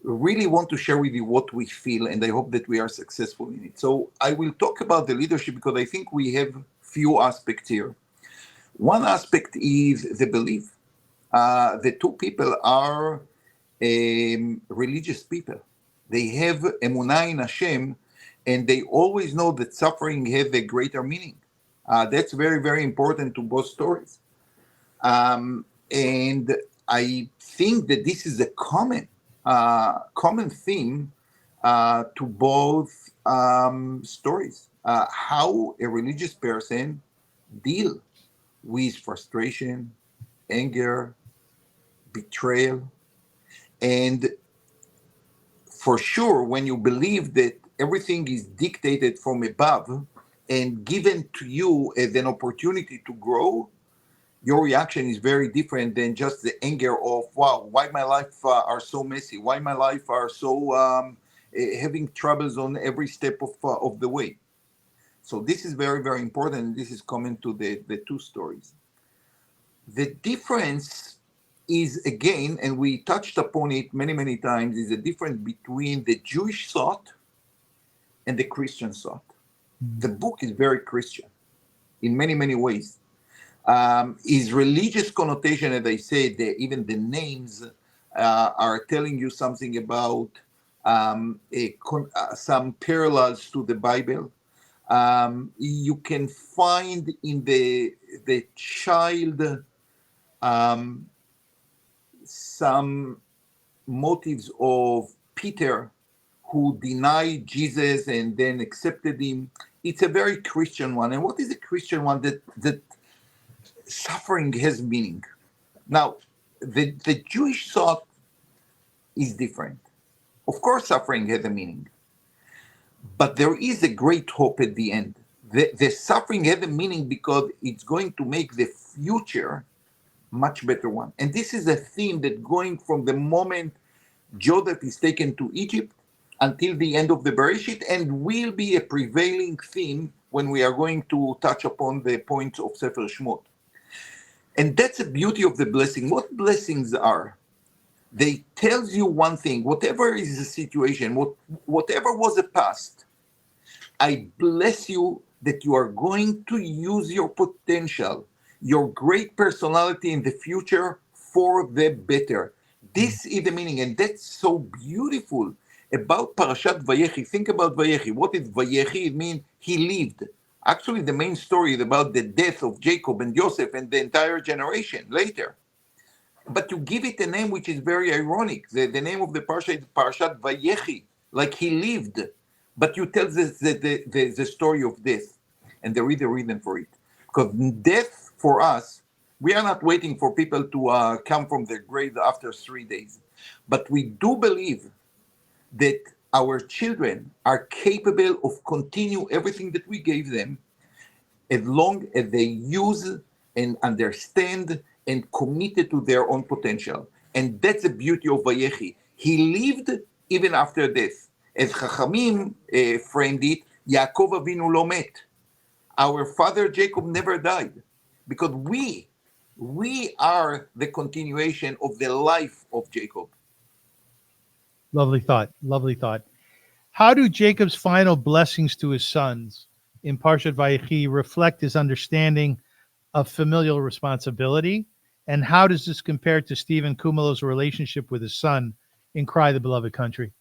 really want to share with you what we feel, and I hope that we are successful in it. So I will talk about the leadership because I think we have few aspects here. One aspect is the belief. The two people are religious people. They have emunah in Hashem, and they always know that suffering has a greater meaning. That's very, very important to both stories. And I think that this is a common theme to both stories. How a religious person deal with frustration, anger, betrayal, and for sure, when you believe that everything is dictated from above and given to you as an opportunity to grow, your reaction is very different than just the anger of, wow, why my life are so messy? Why my life are so having troubles on every step of the way? So this is very, very important. This is common to the two stories. The difference is, again, and we touched upon it many, many times, is the difference between the Jewish thought and the Christian thought. The book is very Christian in many, many ways. His religious connotation, as I said, even the names are telling you something about some parallels to the Bible. You can find in the child some motives of Peter, who denied Jesus and then accepted him. It's a very Christian one. And what is a Christian one? That suffering has meaning. Now, the Jewish thought is different. Of course, suffering has a meaning. But there is a great hope at the end. The suffering has a meaning because it's going to make the future much better one. And this is a theme that going from the moment Joseph is taken to Egypt until the end of the Bereshit, and will be a prevailing theme when we are going to touch upon the points of Sefer Shmot. And that's the beauty of the blessing. What blessings are? They tells you one thing, whatever is the situation, whatever was the past, I bless you that you are going to use your potential, your great personality in the future for the better. This is the meaning, and that's so beautiful about Parashat Vayechi. Think about Vayechi. What is Vayechi? It means he lived. Actually, the main story is about the death of Jacob and Joseph and the entire generation later. but you give it a name which is very ironic. The name of the Parsha is Parshat Vayechi, like he lived. But you tell the story of death. And there is a reason for it. Because death, for us, we are not waiting for people to come from their grave after 3 days. But we do believe that our children are capable of continue everything that we gave them as long as they use and understand and committed to their own potential. And that's the beauty of Vayechi. He lived even after death. As Chachamim framed it, Yaakov Avinu lo met. Our father Jacob never died because we are the continuation of the life of Jacob. Lovely thought. Lovely thought. How do Jacob's final blessings to his sons in Parshat Vayechi reflect his understanding of familial responsibility? And how does this compare to Stephen Kumalo's relationship with his son in Cry the Beloved Country?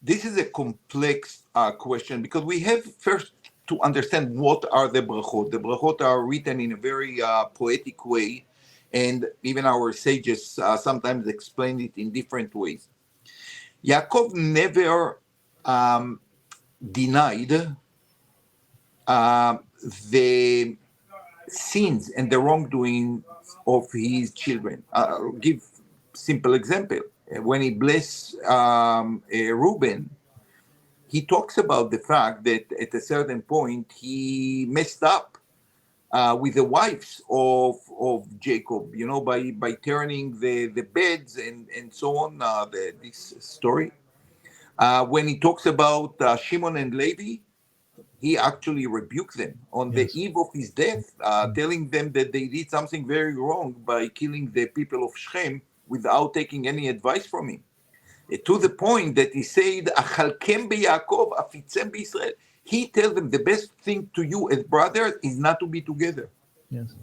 This is a complex question because we have first to understand what are the brachot. The brachot are written in a very poetic way, and even our sages sometimes explain it in different ways. Yaakov never denied the sins and the wrongdoing of his children. I'll give simple example. When he blessed Reuben, he talks about the fact that at a certain point he messed up with the wives of Jacob, by turning the beds and so on, this story. When he talks about Shimon and Levi, he actually rebuked them on the eve of his death, telling them that they did something very wrong by killing the people of Shechem without taking any advice from him. To the point that he said, Achalkem beYaakov, afitzem beYisrael. He tells them the best thing to you as brothers is not to be together. Yes.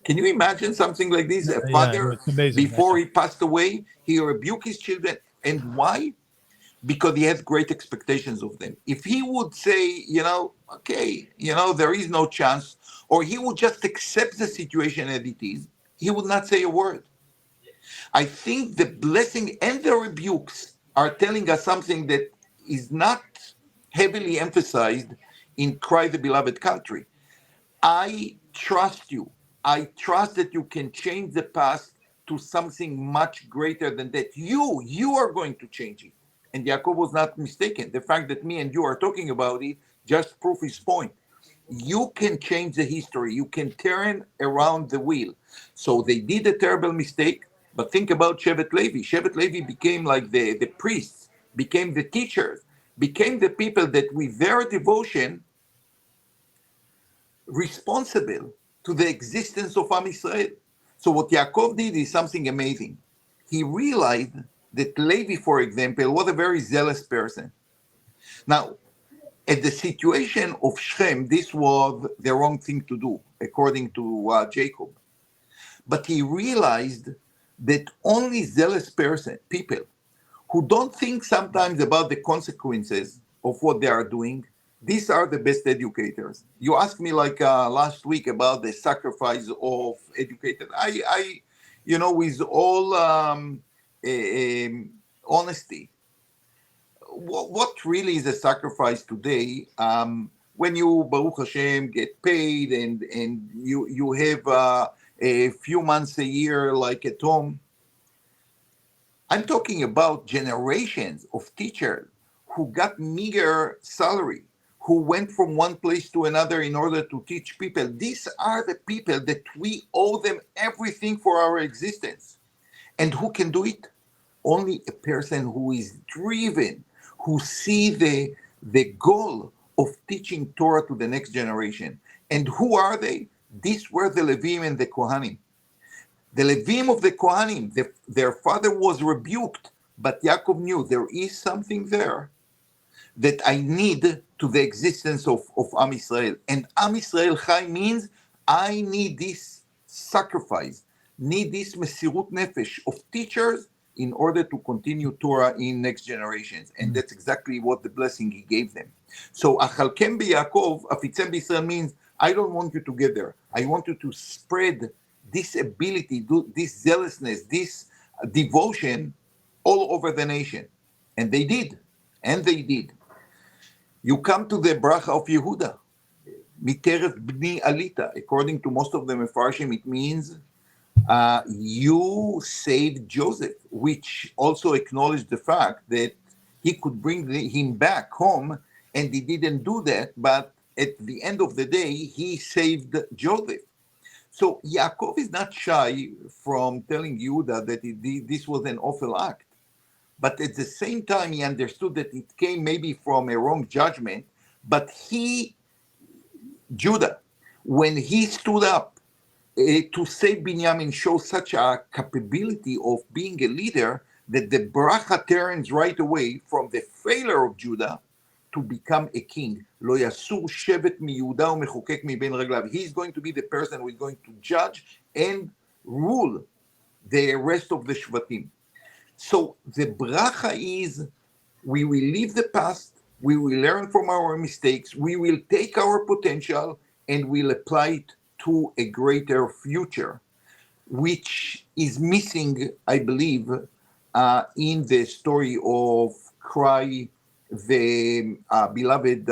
Can you imagine something like this? A father, it's amazing. before he passed away, he rebuked his children. And why? Because he has great expectations of them. If he would say, okay, there is no chance, or he would just accept the situation as it is, he would not say a word. I think the blessing and the rebukes are telling us something that is not heavily emphasized in Cry the Beloved Country. I trust you. I trust that you can change the past to something much greater than that. You are going to change it. And Yaakov was not mistaken. The fact that me and you are talking about it just proves his point. You can change the history. You can turn around the wheel. So they did a terrible mistake, but think about Shevet Levi. Shevet Levi became like the priests, became the teachers, became the people that with their devotion responsible to the existence of Am Yisrael. So what Yaakov did is something amazing. He realized that Levi, for example, was a very zealous person. Now, at the situation of Shechem, this was the wrong thing to do, according to Jacob. But he realized that only zealous people who don't think sometimes about the consequences of what they are doing, these are the best educators. You asked me last week about the sacrifice of educators. I with all honesty, what really is a sacrifice today? When you, Baruch Hashem, get paid and you have a few months a year like at home. I'm talking about generations of teachers who got meager salary, who went from one place to another in order to teach people. These are the people that we owe them everything for our existence. And who can do it? Only a person who is driven, who sees the goal of teaching Torah to the next generation. And who are they? These were the Levim and the Kohanim. The Levim of the Kohanim, their father was rebuked, but Yaakov knew there is something there that I need to the existence of Am Yisrael. And Am Yisrael Chai means I need this sacrifice, need this Mesirut Nefesh of teachers in order to continue Torah in next generations. And that's exactly what the blessing he gave them. So Achalkem beYaakov, afitzem beYisrael means I don't want you together. I want you to spread this ability, this zealousness, this devotion all over the nation. And they did. And they did. You come to the bracha of Yehuda, Miteref bni alita. According to most of the Mefarshim, it means you saved Joseph, which also acknowledged the fact that he could bring him back home, and he didn't do that. But at the end of the day, he saved Joseph. So Yaakov is not shy from telling Yehuda that this was an awful act. But at the same time, he understood that it came maybe from a wrong judgment. But Judah, when he stood up to save Binyamin, shows such a capability of being a leader that the bracha turns right away from the failure of Judah to become a king. Lo yasur shevet mi Yehuda umechokek mi ben reglav. He's going to be the person who is going to judge and rule the rest of the shvatim. So the bracha is, we will leave the past, we will learn from our mistakes, we will take our potential and we'll apply it to a greater future, which is missing, I believe, in the story of Cry, the beloved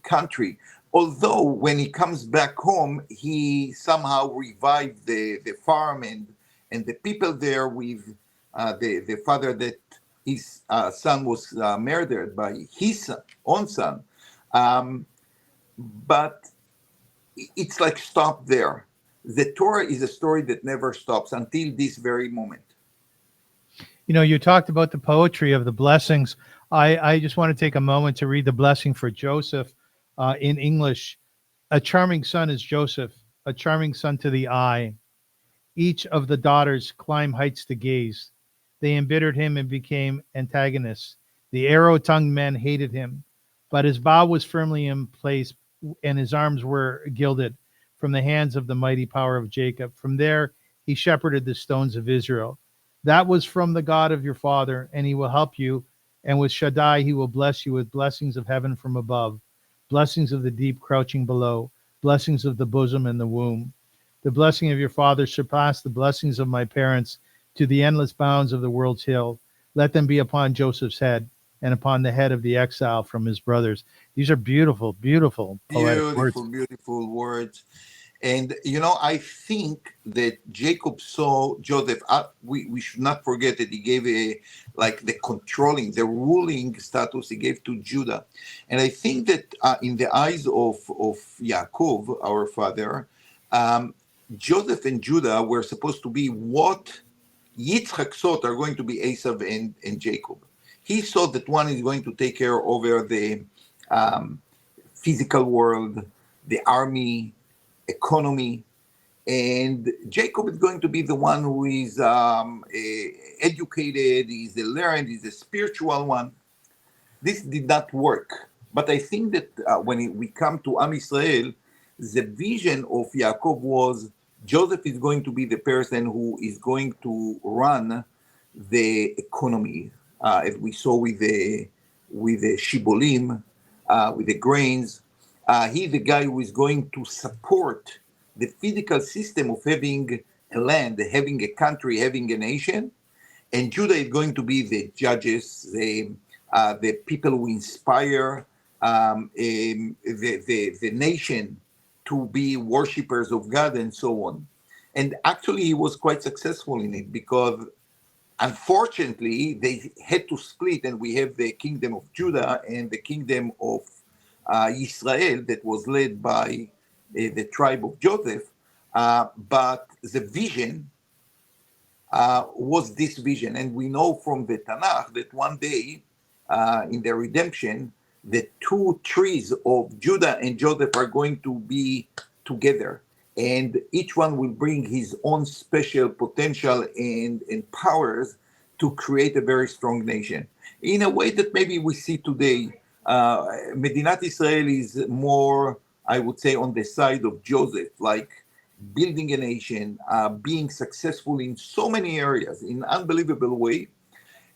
country. Although when he comes back home, he somehow revived the farm and the people there with the father that his son was murdered by his own son. But it's like stop there. The Torah is a story that never stops until this very moment. You know, you talked about the poetry of the blessings. I just want to take a moment to read the blessing for Joseph in English. A charming son is Joseph, a charming son to the eye. Each of the daughters climb heights to gaze. They embittered him and became antagonists. The arrow-tongued men hated him, but his bow was firmly in place and his arms were gilded from the hands of the mighty power of Jacob. From there, he shepherded the stones of Israel. That was from the God of your father, and he will help you. And with Shaddai, he will bless you with blessings of heaven from above, blessings of the deep crouching below, blessings of the bosom and the womb. The blessing of your father surpassed the blessings of my parents to the endless bounds of the world's hill. Let them be upon Joseph's head and upon the head of the exile from his brothers. These are beautiful, beautiful poetic words. Beautiful words. And, you know, I think that Jacob saw Joseph. We should not forget that he gave the controlling, the ruling status he gave to Judah. And I think that in the eyes of Yaakov, our father, Joseph and Judah were supposed to be what Yitzchak thought are going to be Esav and Jacob. He saw that one is going to take care over the physical world, the army, economy, and Jacob is going to be the one who is educated, he's the learned, he's the spiritual one. This did not work. But I think that when we come to Am Yisrael, the vision of Yaakov was Joseph is going to be the person who is going to run the economy, as we saw with the shibolim, with the grains. He's the guy who is going to support the physical system of having a land, having a country, having a nation. And Judah is going to be the judges, the people who inspire the nation to be worshippers of God and so on. And actually, he was quite successful in it because, unfortunately, they had to split, and we have the kingdom of Judah and the kingdom of Israel that was led by the tribe of Joseph. But the vision was this vision. And we know from the Tanakh that one day in the redemption, the two trees of Judah and Joseph are going to be together. And each one will bring his own special potential and powers to create a very strong nation. In a way that maybe we see today, Medinat Israel is more, I would say, on the side of Joseph, like building a nation, being successful in so many areas, in an unbelievable way.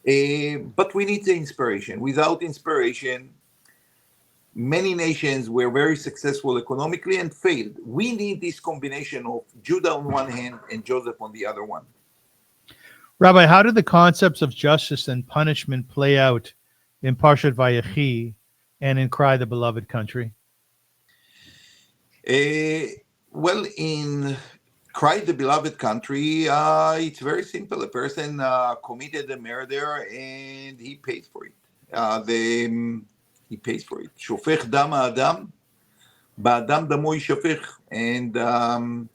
But we need the inspiration. Without inspiration, many nations were very successful economically and failed. We need this combination of Judah on one hand and Joseph on the other one. Rabbi, how did the concepts of justice and punishment play out in Parshat Vayechi and in Cry the Beloved Country? Well, in Cry the Beloved Country, it's very simple. A person committed a murder and he paid for it. He pays for it. Shofech dam ha'adam, ba'adam damo yishafech. And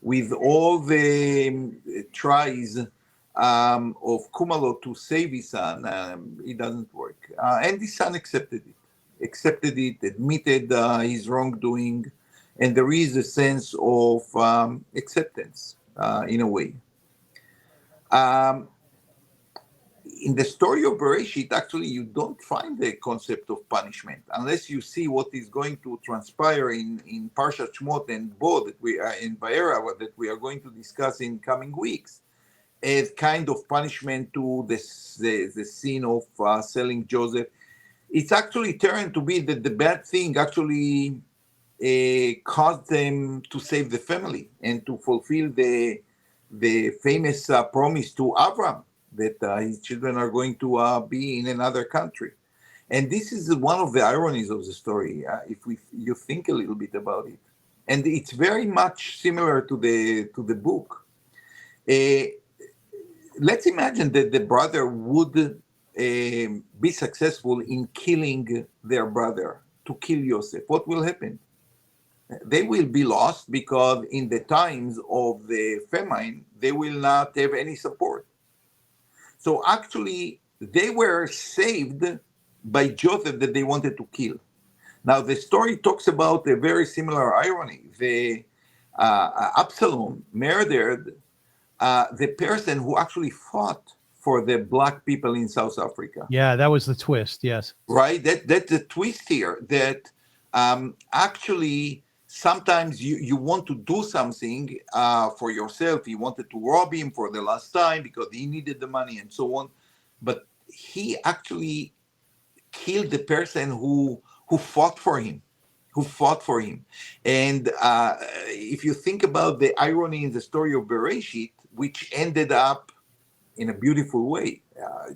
with all the tries of Kumalo to save his son, it doesn't work. And his son accepted it, admitted his wrongdoing, and there is a sense of acceptance in a way. In the story of Bereshit, actually, you don't find the concept of punishment unless you see what is going to transpire in Parshat Shmot and Bo that we are in Vayera that we are going to discuss in coming weeks, as kind of punishment to the sin of selling Joseph. It's actually turned to be that the bad thing actually caused them to save the family and to fulfill the famous promise to Avram that his children are going to be in another country. And this is one of the ironies of the story, if you think a little bit about it. And it's very much similar to the book. Let's imagine that the brother would be successful in killing their brother, to kill Yosef. What will happen? They will be lost because in the times of the famine, they will not have any support. So actually, they were saved by Joseph that they wanted to kill. Now, the story talks about a very similar irony. The Absalom murdered the person who actually fought for the black people in South Africa. Yeah, that was the twist, yes. Right? That's the twist here, that actually sometimes you want to do something for yourself. You wanted to rob him for the last time because he needed the money and so on. But he actually killed the person who fought for him. And if you think about the irony in the story of Bereshit, which ended up in a beautiful way.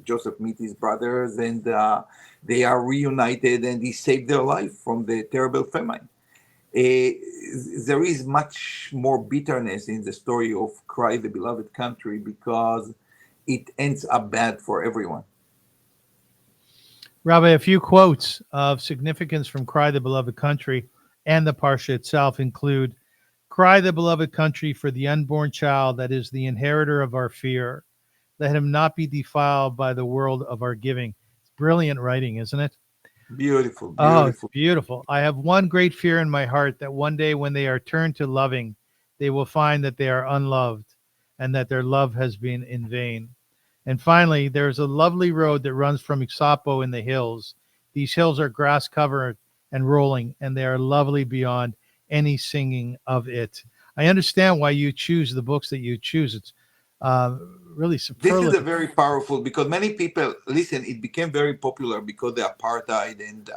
Joseph meets his brothers and they are reunited and he saved their life from the terrible famine. There is much more bitterness in the story of Cry the Beloved Country because it ends up bad for everyone. Rabbi, a few quotes of significance from Cry the Beloved Country and the Parsha itself include, "Cry the beloved country for the unborn child that is the inheritor of our fear. Let him not be defiled by the world of our giving." It's brilliant writing, isn't it? Beautiful. Oh, it's beautiful. "I have one great fear in my heart that one day when they are turned to loving, they will find that they are unloved and that their love has been in vain." And finally, "There's a lovely road that runs from Ixapo in the hills. These hills are grass covered and rolling, and they are lovely beyond any singing of it." I understand why you choose the books that you choose. It's really superlative. This is a very powerful, because many people, listen, it became very popular because the apartheid and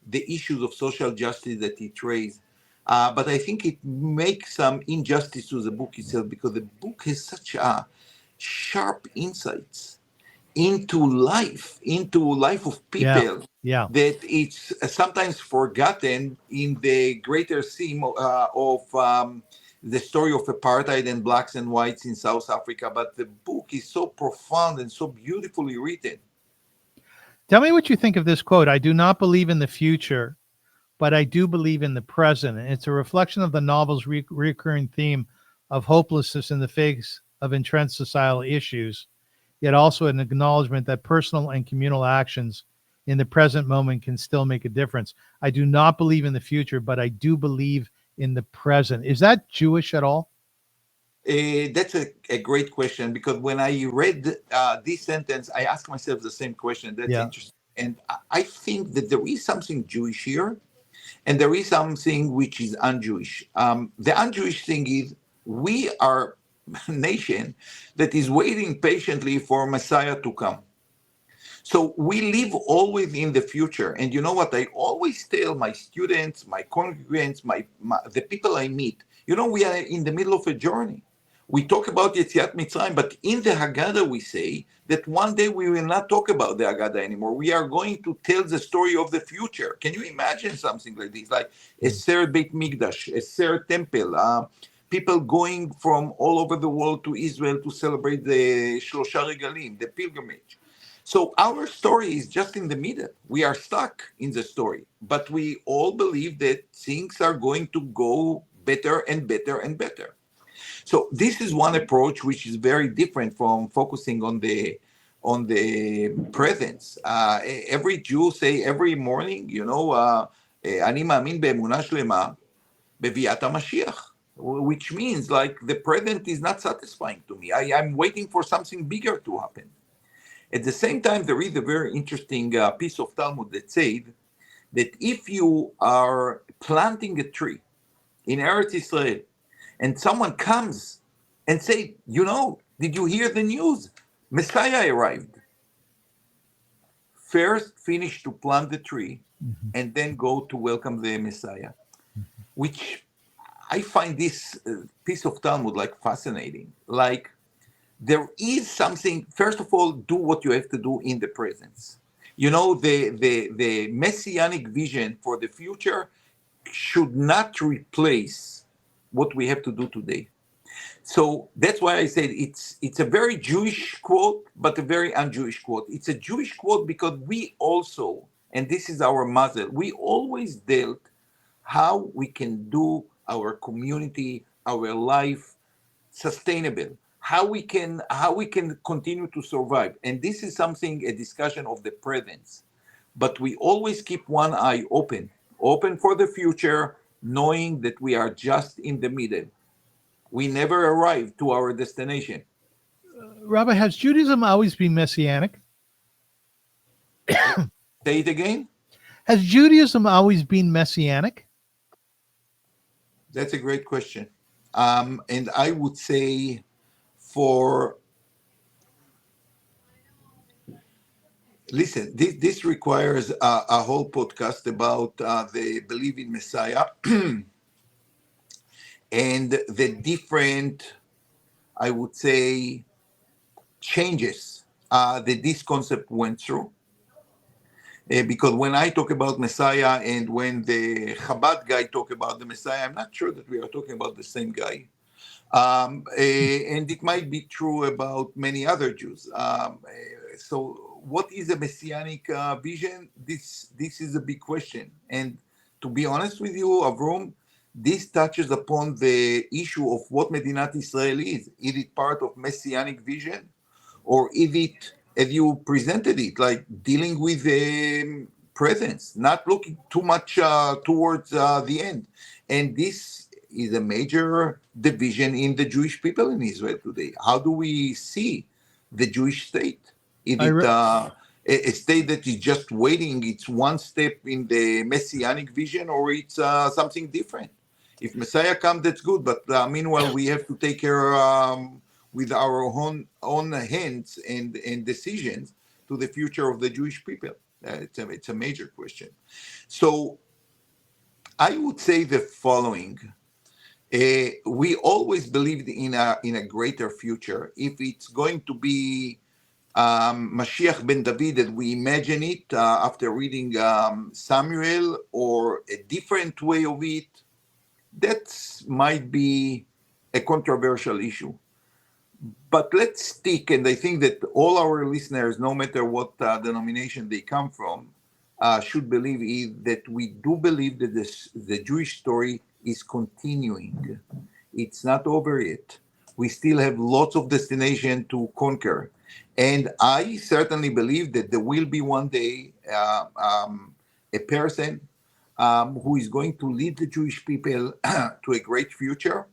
the issues of social justice that it raised. But I think it makes some injustice to the book itself because the book has such sharp insights into life of people that it's sometimes forgotten in the greater theme of the story of apartheid and blacks and whites in South Africa. But the book is so profound and so beautifully written. Tell me what you think of this quote. "I do not believe in the future, but I do believe in the present." And it's a reflection of the novel's recurring theme of hopelessness in the face of entrenched societal issues, yet also an acknowledgement that personal and communal actions in the present moment can still make a difference. "I do not believe in the future, but I do believe in the present." Is that Jewish at all? That's a great question, because when I read this sentence, I asked myself the same question. That's interesting. And I think that there is something Jewish here, and there is something which is un-Jewish. The un-Jewish thing is we are a nation that is waiting patiently for Messiah to come. So we live always in the future. And you know what? I always tell my students, my congregants, the people I meet, we are in the middle of a journey. We talk about Yetziat Mitzrayim, but in the Haggadah we say that one day we will not talk about the Haggadah anymore. We are going to tell the story of the future. Can you imagine something like this? Like a third Beit Mikdash, a third temple, people going from all over the world to Israel to celebrate the Shlosha Regalim, the pilgrimage. So our story is just in the middle. We are stuck in the story, but we all believe that things are going to go better and better and better. So this is one approach which is very different from focusing on the presence. Every Jew say every morning, אני מאמין באמונה שלמה בביאת המשיח, which means like the present is not satisfying to me. I'm waiting for something bigger to happen. At the same time, there is a very interesting piece of Talmud that said that if you are planting a tree in Eretz Israel and someone comes and say, did you hear the news? Messiah arrived. First, finish to plant the tree and then go to welcome the Messiah, which I find this piece of Talmud like fascinating. Like, there is something, first of all, do what you have to do in the presence. The messianic vision for the future should not replace what we have to do today. So that's why I said it's a very Jewish quote, but a very un-Jewish quote. It's a Jewish quote because we also, and this is our muzzle, we always dealt how we can do our community, our life sustainable. How we can continue to survive. And this is something, a discussion of the presence. But we always keep one eye open for the future, knowing that we are just in the middle. We never arrive to our destination. Rabbi, has Judaism always been messianic? Say it again? Has Judaism always been messianic? That's a great question. And I would say listen, this requires a whole podcast about the belief in Messiah and the different, I would say, changes that this concept went through. Because when I talk about Messiah and when the Chabad guy talk about the Messiah, I'm not sure that we are talking about the same guy. And it might be true about many other Jews. So what is a messianic vision? This is a big question. And to be honest with you, Avrum, this touches upon the issue of what Medinat Israel is. Is it part of messianic vision? Or is it, as you presented it, like dealing with the presence, not looking too much towards the end? And this is a major division in the Jewish people in Israel today. How do we see the Jewish state? Is it a state that is just waiting? It's one step in the messianic vision, or it's something different? If Messiah comes, that's good. But meanwhile, we have to take care with our own hands and decisions to the future of the Jewish people. It's a major question. So I would say the following. We always believed in a greater future. If it's going to be Mashiach ben David, that we imagine it after reading Samuel, or a different way of it, that might be a controversial issue. But let's stick, and I think that all our listeners, no matter what denomination they come from, should believe is that we do believe that the Jewish story is continuing. It's not over yet. We still have lots of destination to conquer. And I certainly believe that there will be one day a person who is going to lead the Jewish people to a great future.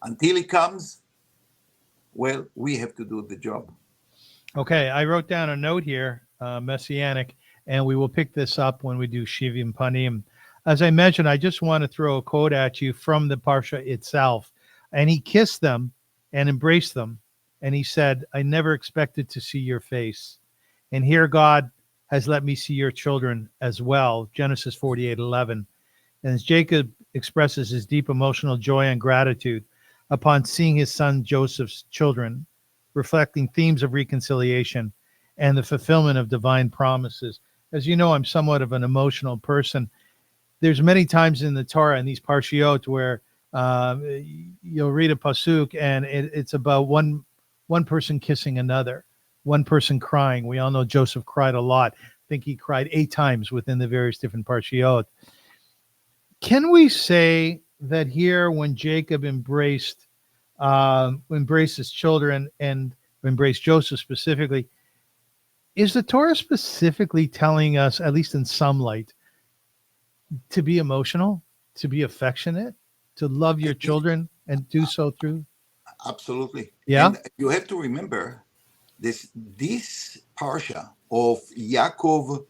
Until he comes, well, we have to do the job. Okay, I wrote down a note here, messianic, and we will pick this up when we do Shivim Panim. As I mentioned, I just want to throw a quote at you from the Parsha itself. And he kissed them and embraced them. And he said, I never expected to see your face. And here God has let me see your children as well. Genesis 48:11. And as Jacob expresses his deep emotional joy and gratitude upon seeing his son Joseph's children, reflecting themes of reconciliation and the fulfillment of divine promises. As you know, I'm somewhat of an emotional person. There's many times in the Torah and these parshiot where you'll read a pasuk and it's about one person kissing another, one person crying. We all know Joseph cried a lot. I think he cried 8 times within the various different parshiot. Can we say that here, when Jacob embraced his children and embraced Joseph specifically, is the Torah specifically telling us, at least in some light, to be emotional, to be affectionate, to love your children and do so through? Absolutely. Yeah. And you have to remember this parsha of Yaakov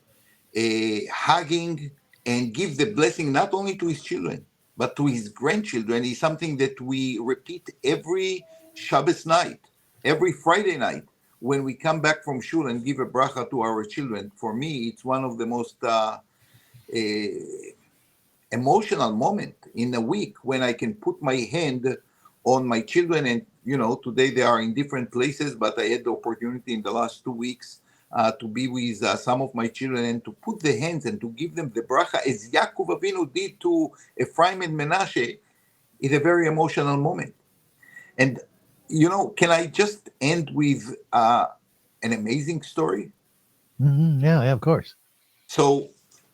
hugging and give the blessing not only to his children, but to his grandchildren is something that we repeat every Shabbos night, every Friday night when we come back from shul and give a bracha to our children. For me, it's one of the most emotional moment in a week when I can put my hand on my children. And, today they are in different places, but I had the opportunity in the last 2 weeks to be with some of my children and to put the hands and to give them the bracha as Yaakov Avinu did to Ephraim and Menashe. It's a very emotional moment. And, can I just end with an amazing story? Mm-hmm. Yeah, of course. So,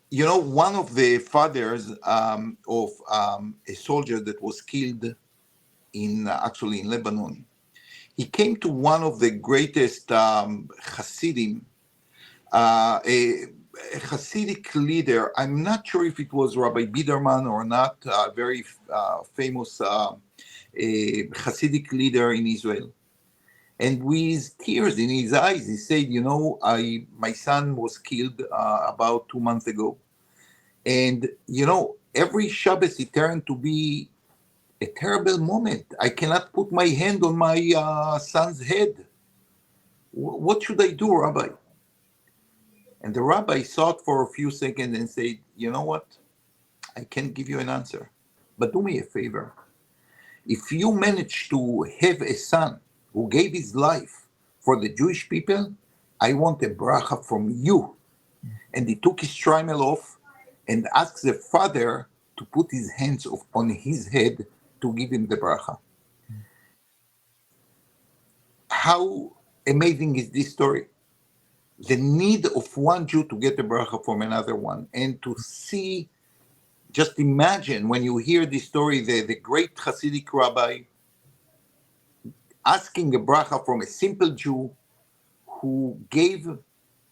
one of the fathers of a soldier that was killed in Lebanon, he came to one of the greatest Hasidim, a Hasidic leader. I'm not sure if it was Rabbi Biderman or not, a very famous Hasidic leader in Israel. And with tears in his eyes, he said, my son was killed about 2 months ago. And, every Shabbos it turned to be a terrible moment. I cannot put my hand on my son's head. What should I do, Rabbi? And the rabbi thought for a few seconds and said, you know what? I can't give you an answer, but do me a favor. If you manage to have a son who gave his life for the Jewish people, I want a bracha from you. And he took his shtreimel off and asked the father to put his hands on his head to give him the bracha. How amazing is this story? The need of one Jew to get a bracha from another one, and to see, just imagine when you hear this story, the great Hasidic rabbi asking a bracha from a simple Jew who gave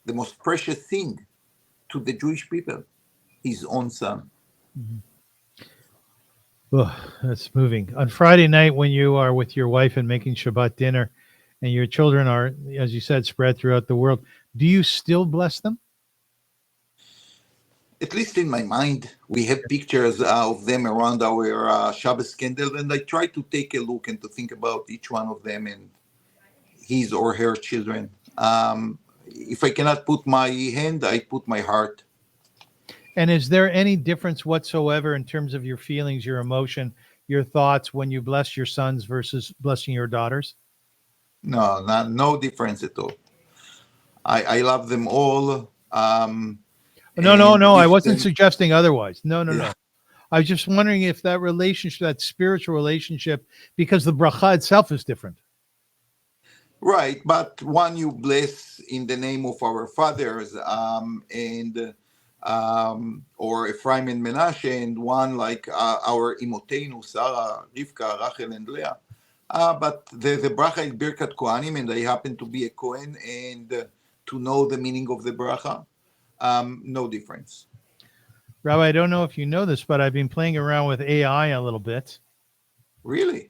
the most precious thing to the Jewish people, his own son. Mm-hmm. Oh, that's moving. On Friday night, when you are with your wife and making Shabbat dinner, and your children are, as you said, spread throughout the world, do you still bless them? At least in my mind, we have pictures of them around our Shabbos candle, and I try to take a look and to think about each one of them and his or her children. If I cannot put my hand, I put my heart. And is there any difference whatsoever in terms of your feelings, your emotion, your thoughts when you bless your sons versus blessing your daughters? No difference at all. I love them all. No. I wasn't suggesting otherwise. No. I was just wondering if that relationship, that spiritual relationship, because the bracha itself is different. Right, but one you bless in the name of our fathers, or Ephraim and Menashe, and one like our Imotenu, Sarah, Rivka, Rachel, and Leah. But the bracha is Birkat Kohanim, and I happen to be a Kohen, and to know the meaning of the bracha, no difference. Rabbi, I don't know if you know this, but I've been playing around with AI a little bit. Really?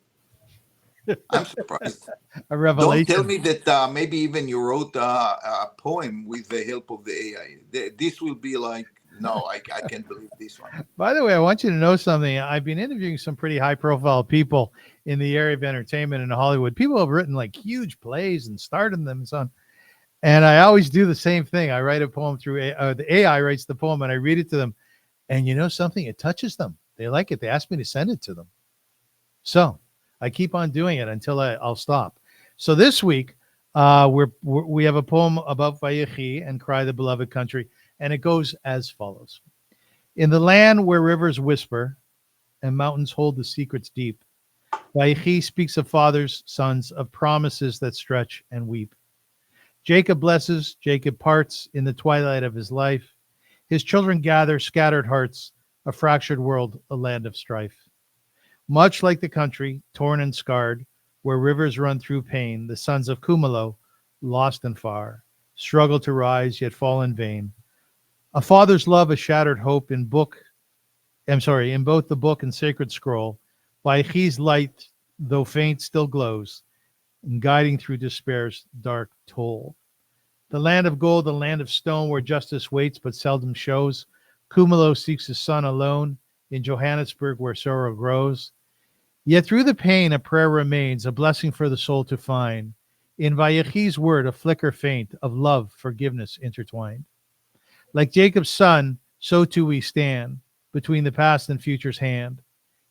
I'm surprised. A revelation. Don't tell me that maybe even you wrote a poem with the help of the AI. This will be like, no, I can't believe this one. By the way, I want you to know something. I've been interviewing some pretty high-profile people in the area of entertainment in Hollywood. People have written like huge plays and starred in them and so on. And I always do the same thing. I write a poem through the AI writes the poem, and I read it to them. And you know something? It touches them. They like it. They ask me to send it to them. So I keep on doing it until I'll stop. So this week, we have a poem about Vayechi and Cry the Beloved Country, and it goes as follows. In the land where rivers whisper and mountains hold the secrets deep, Vayechi speaks of fathers, sons, of promises that stretch and weep. Jacob blesses, Jacob parts in the twilight of his life. His children gather scattered hearts, a fractured world, a land of strife. Much like the country, torn and scarred, where rivers run through pain, the sons of Kumalo, lost and far, struggle to rise, yet fall in vain. A father's love, a shattered hope in both the book and sacred scroll. Vayechi's light, though faint, still glows, and guiding through despair's dark toll. The land of gold, the land of stone, where justice waits but seldom shows. Kumalo seeks his son alone in Johannesburg, where sorrow grows. Yet through the pain, a prayer remains, a blessing for the soul to find. In Vayechi's word, a flicker faint of love, forgiveness intertwined. Like Jacob's son, so too we stand between the past and future's hand,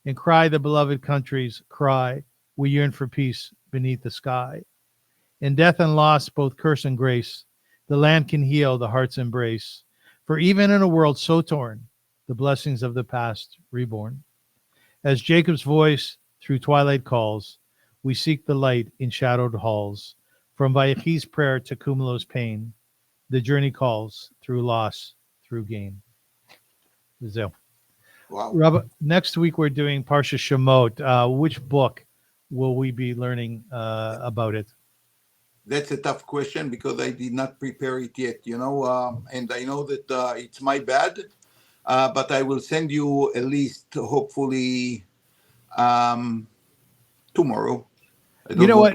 and cry the beloved country's cry. We yearn for peace beneath the sky. In death and loss, both curse and grace, the land can heal, the heart's embrace. For even in a world so torn, the blessings of the past reborn. As Jacob's voice through twilight calls, we seek the light in shadowed halls. From Vayechi's prayer to Kumalo's pain, the journey calls through loss, through gain. So, Wow. Rabbi, next week we're doing Parsha Shemot. Which book will we be learning about it? That's a tough question because I did not prepare it yet, and I know that it's my bad, but I will send you a list, hopefully tomorrow. You know what?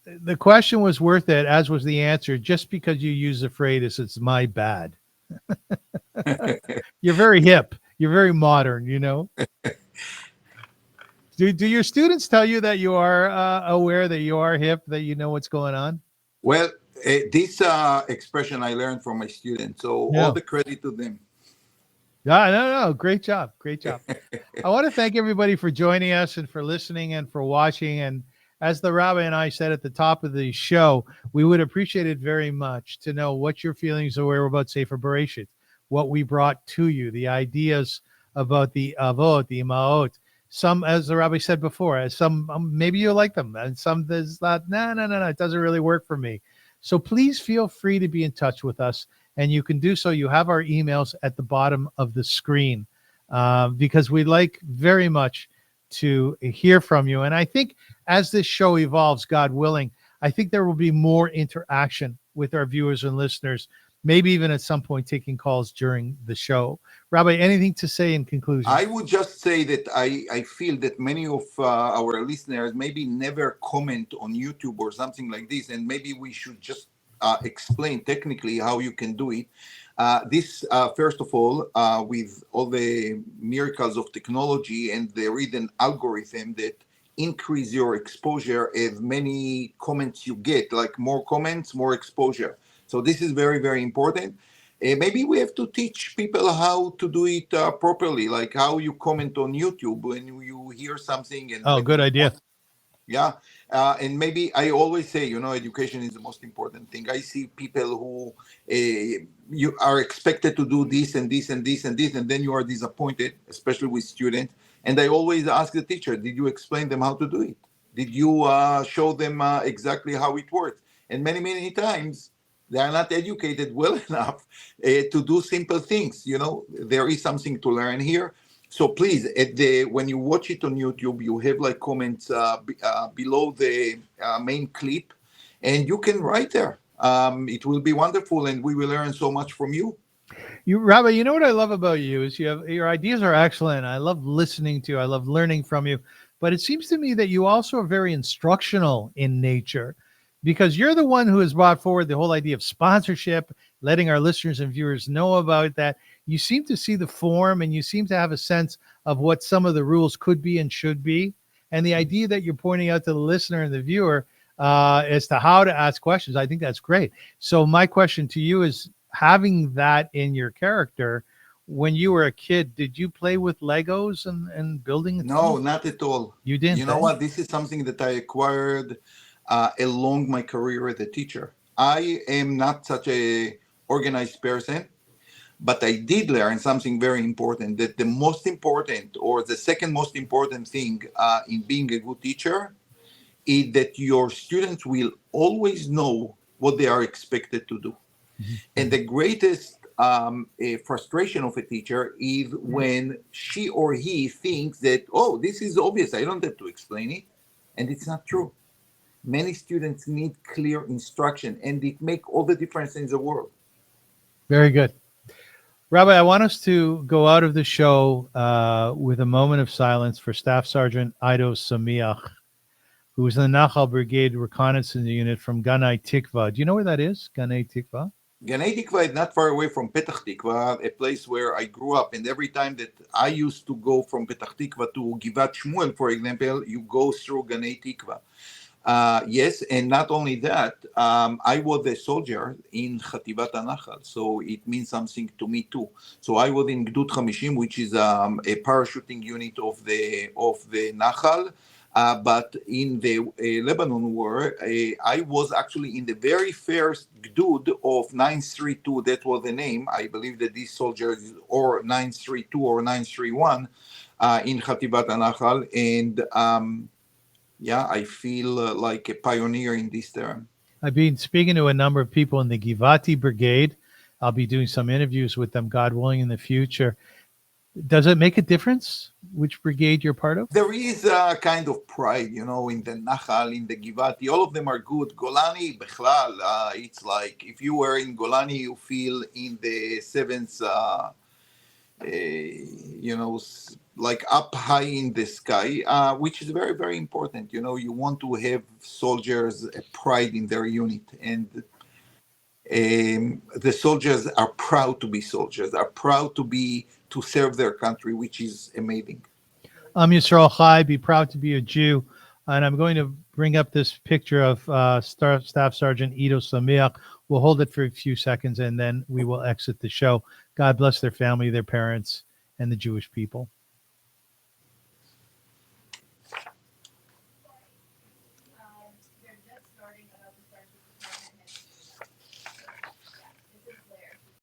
The question was worth it, as was the answer, just because you use the phrase, it's my bad. You're very hip. You're very modern, Do your students tell you that you are aware, that you are hip, that you know what's going on? Well, this expression I learned from my students, so all the credit to them. No. Great job. I want to thank everybody for joining us and for listening and for watching. And as the rabbi and I said at the top of the show, we would appreciate it very much to know what your feelings were about Sefer Bereshit, what we brought to you, the ideas about the avot, the imaot. Some, as the rabbi said before, some maybe you like them, and some there's that no, it doesn't really work for me. So please feel free to be in touch with us, and you can do so. You have our emails at the bottom of the screen, because we'd like very much to hear from you. And I think as this show evolves, God willing, I think there will be more interaction with our viewers and listeners, maybe even at some point taking calls during the show. Rabbi, anything to say in conclusion? I would just say that I feel that many of our listeners maybe never comment on YouTube or something like this, and maybe we should just explain technically how you can do it. This, first of all, with all the miracles of technology, and there is an algorithm that increase your exposure as many comments you get, like more comments, more exposure. So this is very, very important. Maybe we have to teach people how to do it properly, like how you comment on YouTube when you hear something. And good idea. Yeah. And maybe I always say, education is the most important thing. I see people who you are expected to do this and this and this and this, and then you are disappointed, especially with students. And I always ask the teacher, did you explain them how to do it? Did you show them exactly how it works? And many, many times, they are not educated well enough to do simple things. There is something to learn here. So please, when you watch it on YouTube, you have like comments below the main clip, and you can write there. It will be wonderful, and we will learn so much from you. Rabbi, you know what I love about you is your ideas are excellent. I love listening to you. I love learning from you. But it seems to me that you also are very instructional in nature, because you're the one who has brought forward the whole idea of sponsorship, letting our listeners and viewers know about that. You seem to see the form, and you seem to have a sense of what some of the rules could be and should be. And the idea that you're pointing out to the listener and the viewer as to how to ask questions. I think that's great. So my question to you is, having that in your character, when you were a kid, did you play with Legos and building? No, not at all. You didn't. You know eh? what? This is something that I acquired along my career as a teacher. I am not such a organized person, but I did learn something very important, that the most important or the second most important thing in being a good teacher is that your students will always know what they are expected to do. And the greatest frustration of a teacher is when she or he thinks that, oh, this is obvious, I don't have to explain it. And it's not true. Many students need clear instruction, and it makes all the difference in the world. Very good. Rabbi, I want us to go out of the show with a moment of silence for Staff Sergeant Ido Samiach, who was in the Nachal Brigade Reconnaissance Unit from Ganei Tikva. Do you know where that is, Ganei Tikva? Ganei Tikva is not far away from Petach Tikva, a place where I grew up. And every time that I used to go from Petach Tikva to Givat Shmuel, for example, you go through Ganei Tikva. Yes, and not only that, I was a soldier in Chativat HaNachal, so it means something to me too. So I was in Gdud 50, which is a parachuting unit of the Nachal. But in the Lebanon War, I was actually in the very first Gdud of 932. That was the name. I believe that these soldiers, or 932 or 931, in Chativat HaNachal, and yeah, I feel like a pioneer in this term. I've been speaking to a number of people in the Givati Brigade. I'll be doing some interviews with them, God willing, in the future. Does it make a difference which brigade you're part of? There is a kind of pride, in the Nachal, in the Givati. All of them are good. Golani, Bechlal, it's like if you were in Golani, you feel in the seventh, like up high in the sky, which is very, very important. You want to have soldiers pride in their unit, and the soldiers are proud to be soldiers, are proud to serve their country, which is amazing. I'm Yisrael Chai, be proud to be a Jew. And I'm going to bring up this picture of Staff Sergeant Ido Samiach. We'll hold it for a few seconds and then we will exit the show. God bless their family, their parents, and the Jewish people.